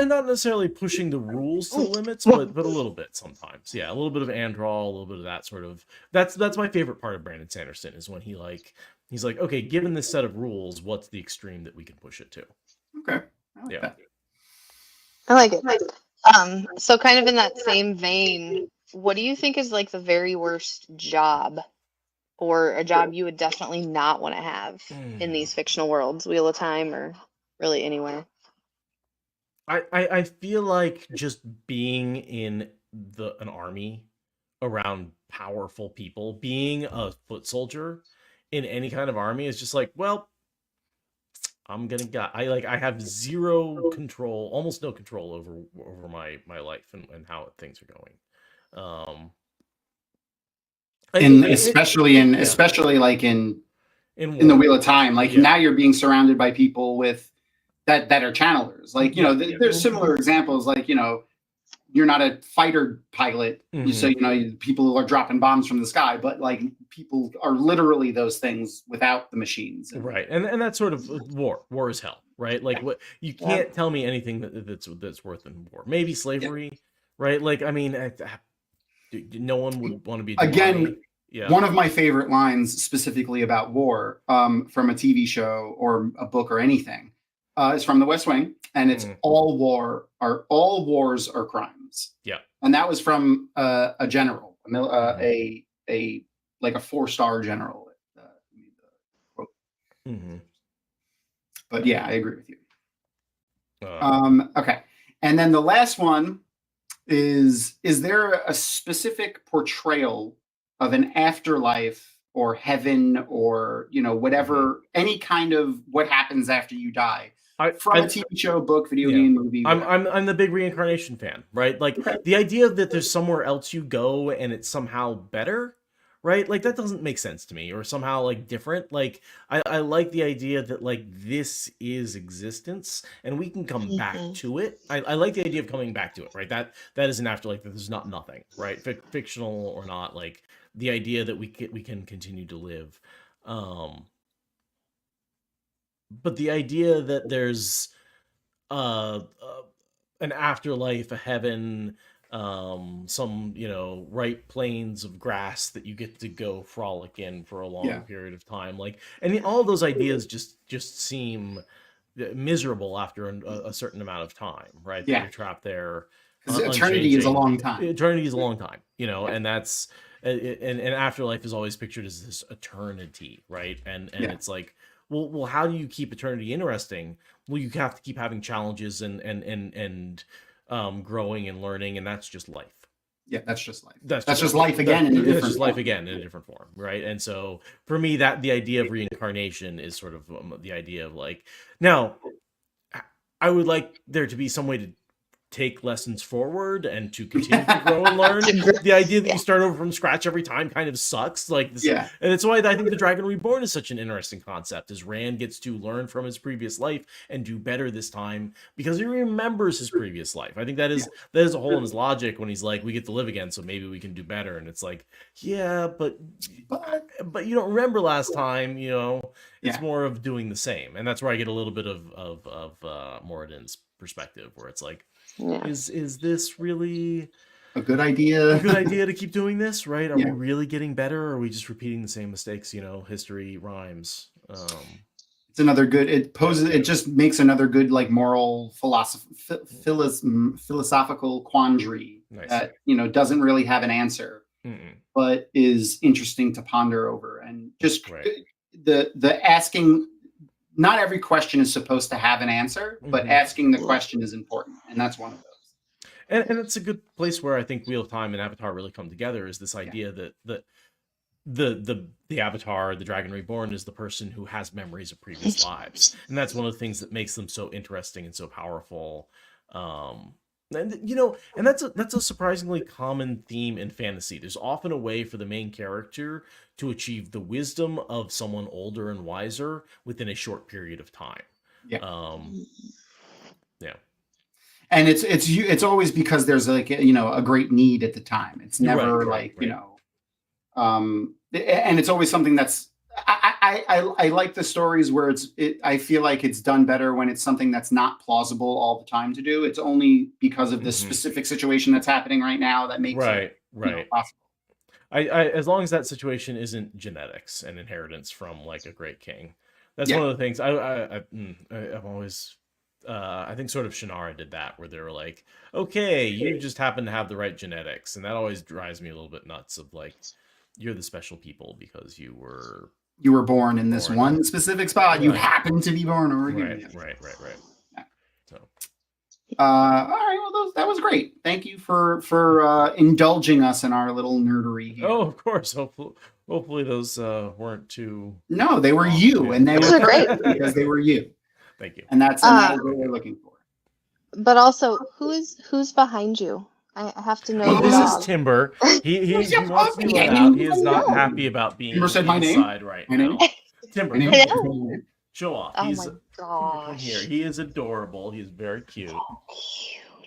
not necessarily pushing the rules to the limits, but a little bit sometimes. Yeah, a little bit of Andral, a little bit of that sort of. That's my favorite part of Brandon Sanderson is when he's like, okay, given this set of rules, what's the extreme that we can push it to? Okay, I like that. I like it. So kind of in that same vein, what do you think is like the very worst job, or a job you would definitely not want to have in these fictional worlds, Wheel of Time or really anywhere? I feel like just being in an army around powerful people, being a foot soldier in any kind of army is just like, well, I have zero control, almost no control over my life and how things are going. Especially like in the Wheel of Time, like now you're being surrounded by people with that are channelers. Like, there's similar examples, like, you're not a fighter pilot, so people are dropping bombs from the sky, but like people are literally those things without the machines. Right. And that's sort of war is hell, right? Like what you can't tell me anything that's worth in war. Maybe slavery, right? Like, I mean, no one would want to be again. One of my favorite lines specifically about war from a TV show or a book or anything is from The West Wing, and it's all wars are crimes. Yeah, and that was from a general, a 4-star general. But yeah, I agree with you. Okay, and then the last one is there a specific portrayal of an afterlife or heaven or, you know, whatever, any kind of what happens after you die. From a TV show, book, video game, movie. I'm the big reincarnation fan, right? Like the idea that there's somewhere else you go and it's somehow better, right? Like that doesn't make sense to me, or somehow like different. Like I like the idea that like this is existence and we can come back to it. I like the idea of coming back to it, right? That is an afterlife, that there's not nothing, right? Fictional or not, like the idea that we can continue to live. But the idea that there's an afterlife, a heaven, some, you know, ripe plains of grass that you get to go frolic in for a long period of time, like, and all those ideas just seem miserable after a certain amount of time, right? That you're trapped there. Eternity is a long time. Eternity is a long time, you know, and that's and afterlife is always pictured as this eternity, right? And it's like, well, how do you keep eternity interesting? Well, you have to keep having challenges and growing and learning, and that's just life. Yeah, that's just life. That's just life again in a different just life again in a different form, right? And so for me, that the idea of reincarnation is sort of the idea of like, now I would like there to be some way to take lessons forward and to continue to grow and learn. The idea that you start over from scratch every time kind of sucks. Like, this, and it's why I think the Dragon Reborn is such an interesting concept, is Rand gets to learn from his previous life and do better this time because he remembers his previous life. I think that is a hole in his logic when he's like, we get to live again, so maybe we can do better. And it's like, yeah, but you don't remember last time, you know. It's more of doing the same. And that's where I get a little bit of Moradin's perspective, where it's like, is this really a good idea? A good idea to keep doing this, right? Are we really getting better, or are we just repeating the same mistakes? You know, history rhymes. It's another good. It just makes another good like moral philosophical quandary that, you know, doesn't really have an answer, but is interesting to ponder over, and just the asking. Not every question is supposed to have an answer, but asking the question is important, and that's one of those. And it's a good place where I think Wheel of Time and Avatar really come together, is this idea that the Avatar, the Dragon Reborn, is the person who has memories of previous lives, and that's one of the things that makes them so interesting and so powerful. And you know, and that's a surprisingly common theme in fantasy. There's often a way for the main character to achieve the wisdom of someone older and wiser within a short period of time. And it's always because there's like, you know, a great need at the time. It's never you know, and it's always something that's. I like the stories where I feel like it's done better when it's something that's not plausible all the time to do. It's only because of the specific situation that's happening right now that makes it possible. I as long as that situation isn't genetics and inheritance from like a great king, that's one of the things I've always. I think sort of Shannara did that, where they were like, okay, you just happen to have the right genetics, and that always drives me a little bit nuts. Of like, you're the special people because you were born in this one specific spot. You happen to be born over here. Right. Yeah. So, all right. Well, that was great. Thank you for indulging us in our little nerdery here. Oh, of course. Hopefully those weren't too. No, they were you, and they were great because they were you. Thank you. And that's what we're looking for. But also, who's behind you? I have to know. This is Timber. He wants to let out. He is not happy about being inside right now. Timber, show off. Oh He's my gosh. here. He is adorable. He's very cute. Oh,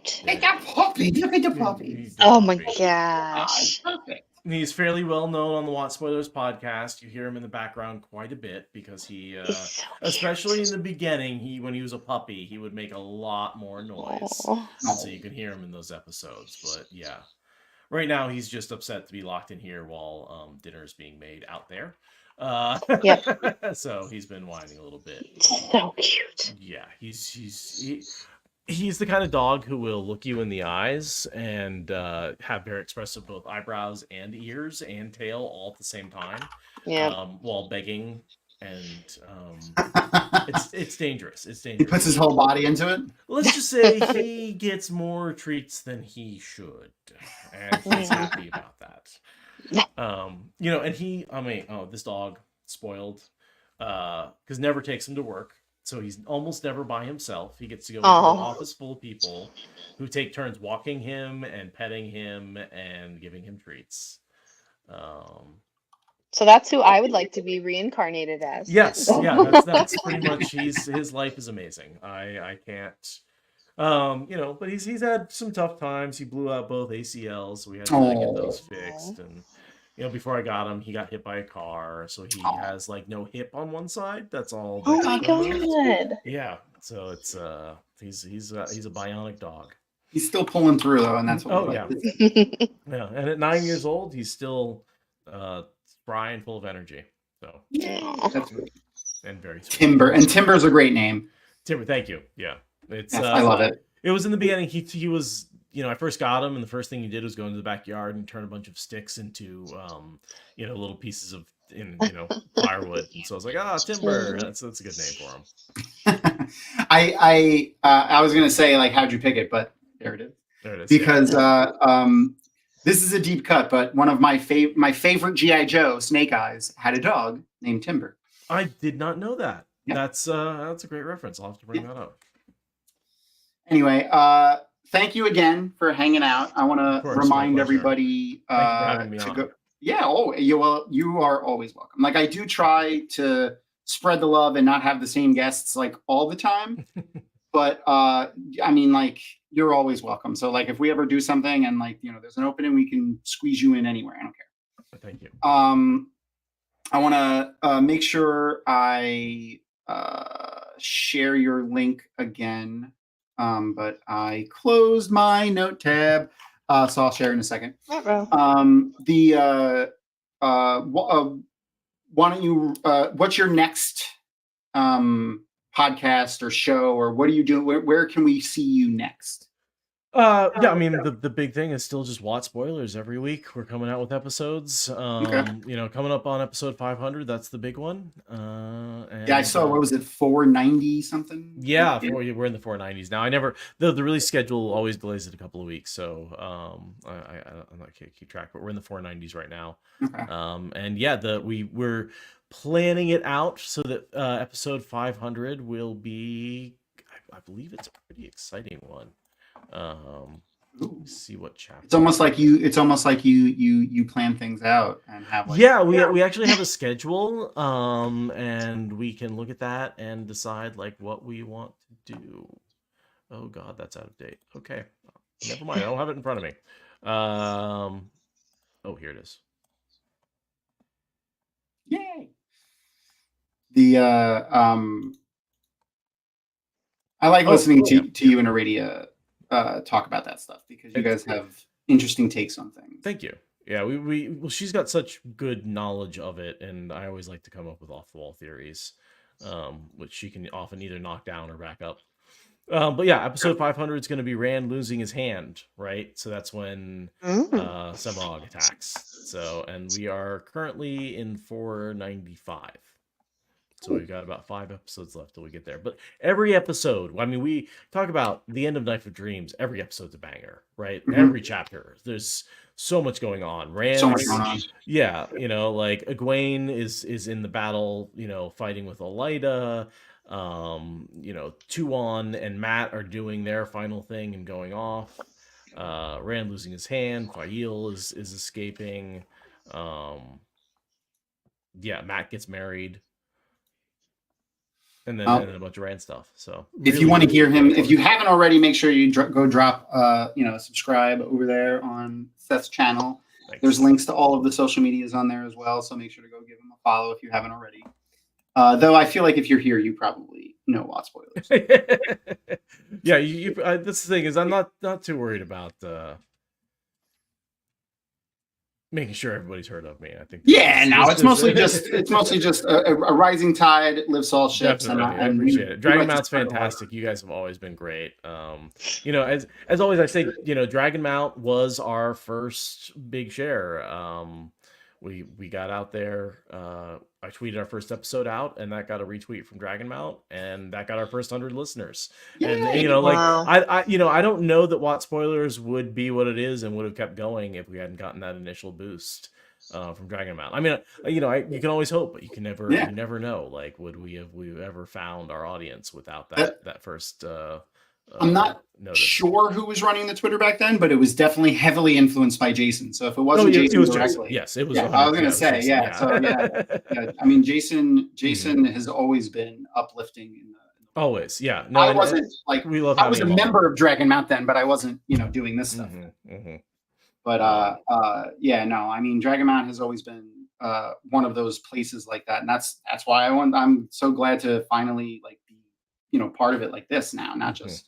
cute. Look at puppy. Look at the puppy. Oh my gosh. Perfect. He's fairly well known on the WoTSpoilers podcast. You hear him in the background quite a bit because he, so especially in the beginning, when he was a puppy, he would make a lot more noise. So you can hear him in those episodes. But yeah, right now he's just upset to be locked in here while dinner is being made out there. So he's been whining a little bit. So cute. Yeah, he's the kind of dog who will look you in the eyes and have very expressive both eyebrows and ears and tail all at the same time. While begging, and it's dangerous. It's dangerous. He puts his whole body into it. Let's just say he gets more treats than he should, and he's happy about that. You know, and this dog spoiled, because never takes him to work. So he's almost never by himself. He gets to go into an office full of people who take turns walking him and petting him and giving him treats. So that's who I would like to be reincarnated as. Yes, yeah, that's pretty much his life is amazing. I can't, you know, but he's had some tough times. He blew out both ACLs, so we had to really get those fixed. And you know, before I got him, he got hit by a car, so he has like no hip on one side. That's all. Oh my god! Yeah, so it's he's a bionic dog. He's still pulling through though, and that's what. Yeah, and at 9 years old, he's still spry and full of energy. So that's really and very sweet. Timber's a great name. Timber, thank you. Yeah, it's I love it. It was in the beginning. He was, you know, I first got him, and the first thing he did was go into the backyard and turn a bunch of sticks into, you know, little pieces of, you know, firewood. And so I was like, Timber. That's a good name for him. I was gonna say, like, how'd you pick it? But there it is. There it is. Because this is a deep cut, but one of my favorite G.I. Joe, Snake Eyes, had a dog named Timber. I did not know that. Yeah. That's a great reference. I'll have to bring that up. Anyway, thank you again for hanging out. I want to remind everybody to go. Yeah, you are always welcome. Like, I do try to spread the love and not have the same guests like all the time, but I mean, like, you're always welcome. So, like, if we ever do something and, like, you know, there's an opening, we can squeeze you in anywhere. I don't care. Thank you. I want to make sure I share your link again. But I closed my note tab, so I'll share in a second. Why don't you? What's your next podcast or show, or what are you doing? Where can we see you next? Yeah, I mean, the big thing is still just WoTSpoilers every week. We're coming out with episodes. You know, coming up on episode 500. That's the big one. And, yeah, I saw. What was it? 490 something. Yeah, we're in the 490s now. I never the release schedule always delays it a couple of weeks, so I'm not keep track. But we're in the 490s right now. Okay. And yeah, we're planning it out so that episode 500 will be. I believe it's a pretty exciting one. See what chapter. It's almost like you plan things out and have like, we actually have a schedule, and we can look at that and decide like what we want to do. Oh god, that's out of date. Okay, never mind, I don't have it in front of me. Oh, here it is. Yay. I like listening to you and Aradia talk about that stuff because you guys have interesting takes on things. Thank you. Yeah, well, she's got such good knowledge of it, and I always like to come up with off the wall theories, which she can often either knock down or back up. But yeah, episode 500 is going to be Rand losing his hand, right? So that's when Semarog attacks. So, and we are currently in 495. So we've got about 5 episodes left till we get there. But every episode, I mean, we talk about the end of Knife of Dreams. Every episode's a banger, right? Mm-hmm. Every chapter. There's so much going on. So much going on. Yeah, you know, like Eqwina is in the battle, you know, fighting with Elida. You know, Tuon and Matt are doing their final thing and going off. Rand losing his hand. Fael is escaping. Yeah, Matt gets married. And then a bunch of Rand stuff. So if you want to hear him, if you haven't already, make sure you go drop, subscribe over there on Seth's channel. Thanks. There's links to all of the social medias on there as well. So make sure to go give him a follow if you haven't already. Though I feel like if you're here, you probably know WoTSpoilers. Yeah, that's the thing is I'm not too worried about making sure everybody's heard of me. I think. Yeah, it's mostly just a rising tide lifts all ships. And I appreciate it. Dragon Mount's fantastic. You guys have always been great. You know, as always, I say, you know, Dragon Mount was our first big share. We got out there. I tweeted our first episode out, and that got a retweet from Dragon Mount, and that got our first 100 listeners. Yay! And you know, like I don't know that WoTSpoilers would be what it is and would have kept going if we hadn't gotten that initial boost. from Dragon Amount. I mean, you can always hope, but you never know. Like, would we ever found our audience without that first? I'm not notice. Sure who was running the Twitter back then, but it was definitely heavily influenced by Jason. So if it wasn't Jason directly, yes, it was. Yeah, I was going to say, yeah. So yeah. I mean, Jason has always been uplifting. Always, yeah. No, I wasn't we love. I was a member of Dragon Mount then, but I wasn't, doing this stuff. But yeah, no. I mean, Dragon Mount has always been one of those places like that, and that's why I'm so glad to finally be part of it like this now, not just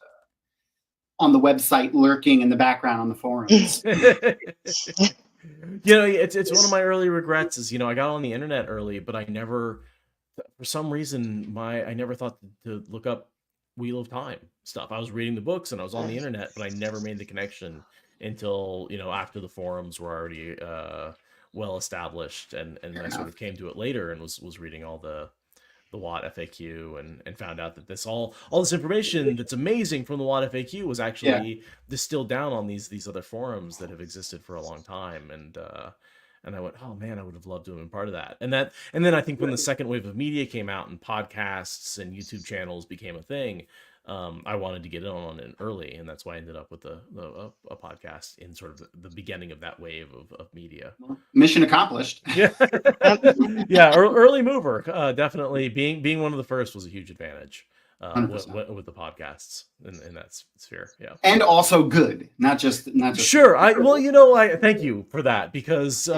on the website lurking in the background on the forums. It's one of my early regrets is I got on the internet early, but I never, for some reason, I never thought to look up Wheel of Time stuff. I was reading the books and I was on the internet, but I never made the connection until after the forums were already well established, and I sort of came to it later and was reading all the WoT FAQ and found out that all this information that's amazing from the WoT FAQ was actually distilled down on these other forums that have existed for a long time, and I went, oh man, I would have loved to have been part of that. And then I think when the second wave of media came out and podcasts and YouTube channels became a thing, I wanted to get in on it early, and that's why I ended up with a podcast in sort of the beginning of that wave of media. Mission accomplished. Yeah, yeah. Early mover, definitely. Being one of the first was a huge advantage with the podcasts in that sphere. Yeah, and also good, not just. Sure. I thank you for that, because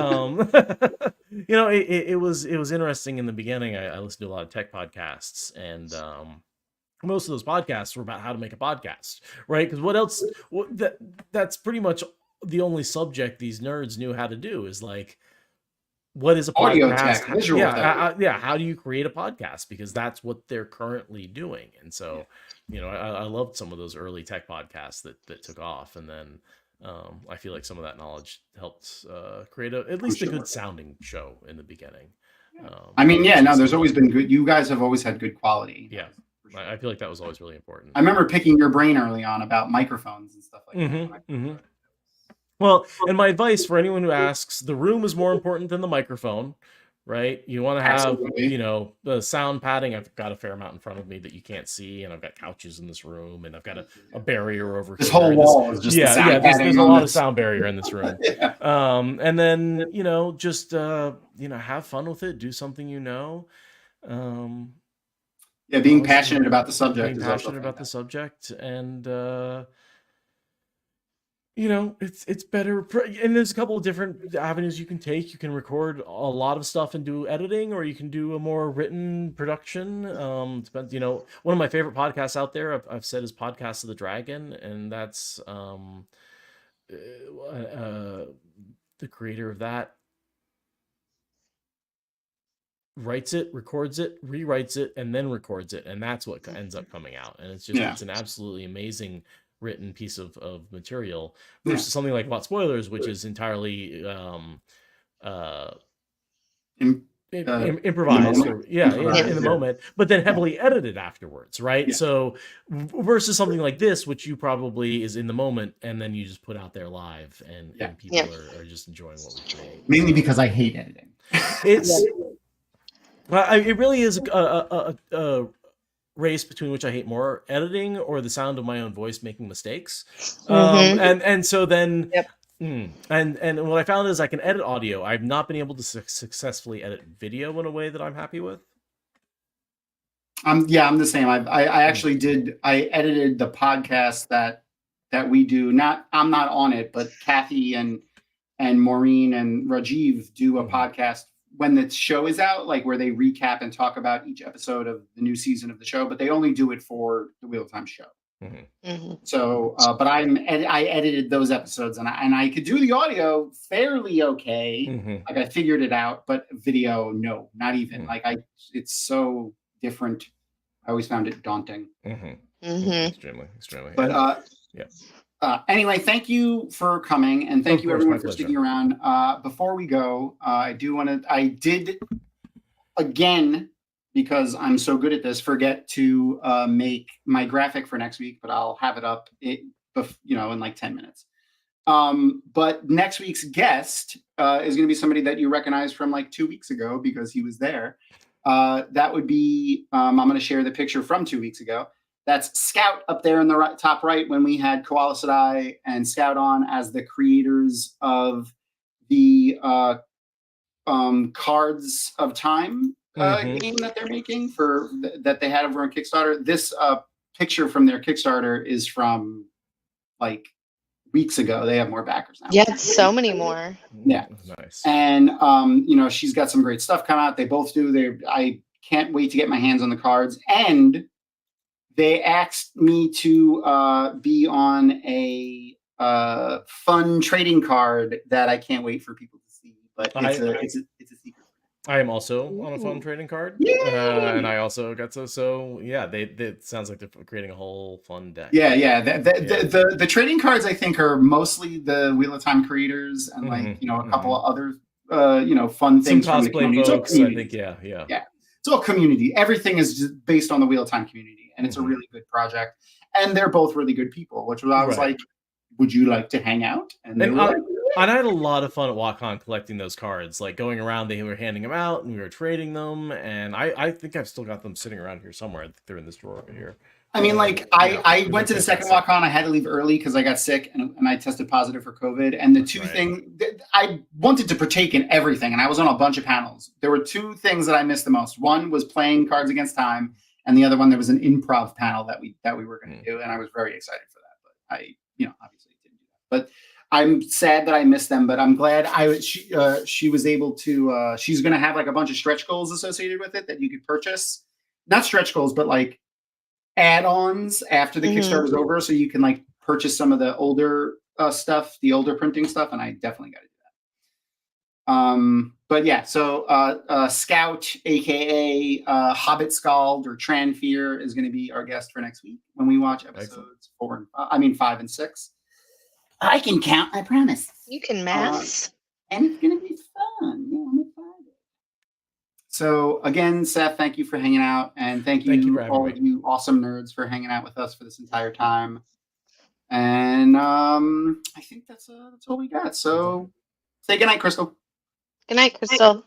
it was interesting in the beginning. I listened to a lot of tech podcasts, and most of those podcasts were about how to make a podcast, right? Because what else? That's pretty much the only subject these nerds knew how to do, is what is a audio podcast? Tech, visual tech. How do you create a podcast? Because that's what they're currently doing. And so, I loved some of those early tech podcasts that took off, and then I feel like some of that knowledge helped create at least a good sounding show in the beginning. I mean, there's always been good. You guys have always had good quality. Yeah. I feel like that was always really important. I remember picking your brain early on about microphones and stuff like that. Well, and my advice for anyone who asks, the room is more important than the microphone, right? You want to have, the sound padding. I've got a fair amount in frnt of me that you can't see, and I've got couches in this room, and I've got a barrier over this whole wall is just there's a lot of sound barrier in this room. And then just have fun with it, do something being passionate about the subject. The subject, and it's better. And there's a couple of different avenues you can take. You can record a lot of stuff and do editing, or you can do a more written production. Depends. One of my favorite podcasts out there, I've said, is Podcast of the Dragon, and that's the creator of that writes it, records it, rewrites it, and then records it, and that's what ends up coming out. And it's just it's an absolutely amazing written piece of material versus something like WoTSpoilers, which is entirely improvised in the moment, but then heavily edited afterwards, right? So versus something like this, which you probably is in the moment and then you just put out there live, and people are just enjoying what we create. Mainly because I hate editing. It really is a race between which I hate more, editing or the sound of my own voice making mistakes. And so then, and what I found is I can edit audio. I've not been able to successfully edit video in a way that I'm happy with. I'm the same. I actually did. I edited the podcast that we do. I'm not on it, but Kathy and Maureen and Rajiv do a podcast when the show is out, where they recap and talk about each episode of the new season of the show, but they only do it for the Wheel of Time show. So, but I edited those episodes, and I could do the audio fairly okay. I figured it out, but video, no, not even. It's so different. I always found it daunting. Extremely. But anyway, thank you for coming, and thank you everyone for sticking around. Before we go, I did again, because I'm so good at this, forget to make my graphic for next week, but I'll have it up in 10 minutes. But next week's guest is going to be somebody that you recognize from like 2 weeks ago because he was there. That would be, I'm going to share the picture from 2 weeks ago. That's Scout up there in the top right when we had Koala Sadai and Scout on as the creators of the Cards of Time game that they're making that they had over on Kickstarter. This picture from their Kickstarter is from like weeks ago. They have more backers now. Yeah, so many more. Yeah, nice. And she's got some great stuff coming out. They both do. I can't wait to get my hands on the cards. And they asked me to be on a fun trading card that I can't wait for people to see. But it's a secret. I am also on a fun trading card, and I also got it sounds like they're creating a whole fun deck. Yeah. The trading cards I think are mostly the Wheel of Time creators and a couple of other fun things from the community. Folks, I think yeah. It's all community. Everything is just based on the Wheel of Time community, and it's a really good project. And they're both really good people, which was I was like, would you like to hang out? And I had a lot of fun at WotCon collecting those cards, like going around, they were handing them out and we were trading them. And I think I've still got them sitting around here somewhere. I think they're in this drawer over here. I mean, I went to the second WotCon. I had to leave early because I got sick and I tested positive for COVID. And the two things I wanted to partake in everything, and I was on a bunch of panels. There were two things that I missed the most. One was playing Cards Against Time, and the other one there was an improv panel that we were going to do, and I was very excited for that. But I obviously didn't do that. But I'm sad that I missed them. But I'm glad she was able to. She's going to have like a bunch of stretch goals associated with it that you could purchase. Not stretch goals, but like add-ons after the Kickstarter is over, so you can like purchase some of the older stuff, the older printing stuff, and I definitely got to do that. But yeah, so Scout, aka Hobbit Scald or Tranfear, is going to be our guest for next week when we watch episodes 5 and 6. I can count, I promise. You can math. And it's going to be fun. Yeah, I'm excited. So again, Seth, thank you for hanging out, and thank you all of you awesome nerds for hanging out with us for this entire time. And I think that's all we got. So say goodnight, Crystal. Good night, Crystal.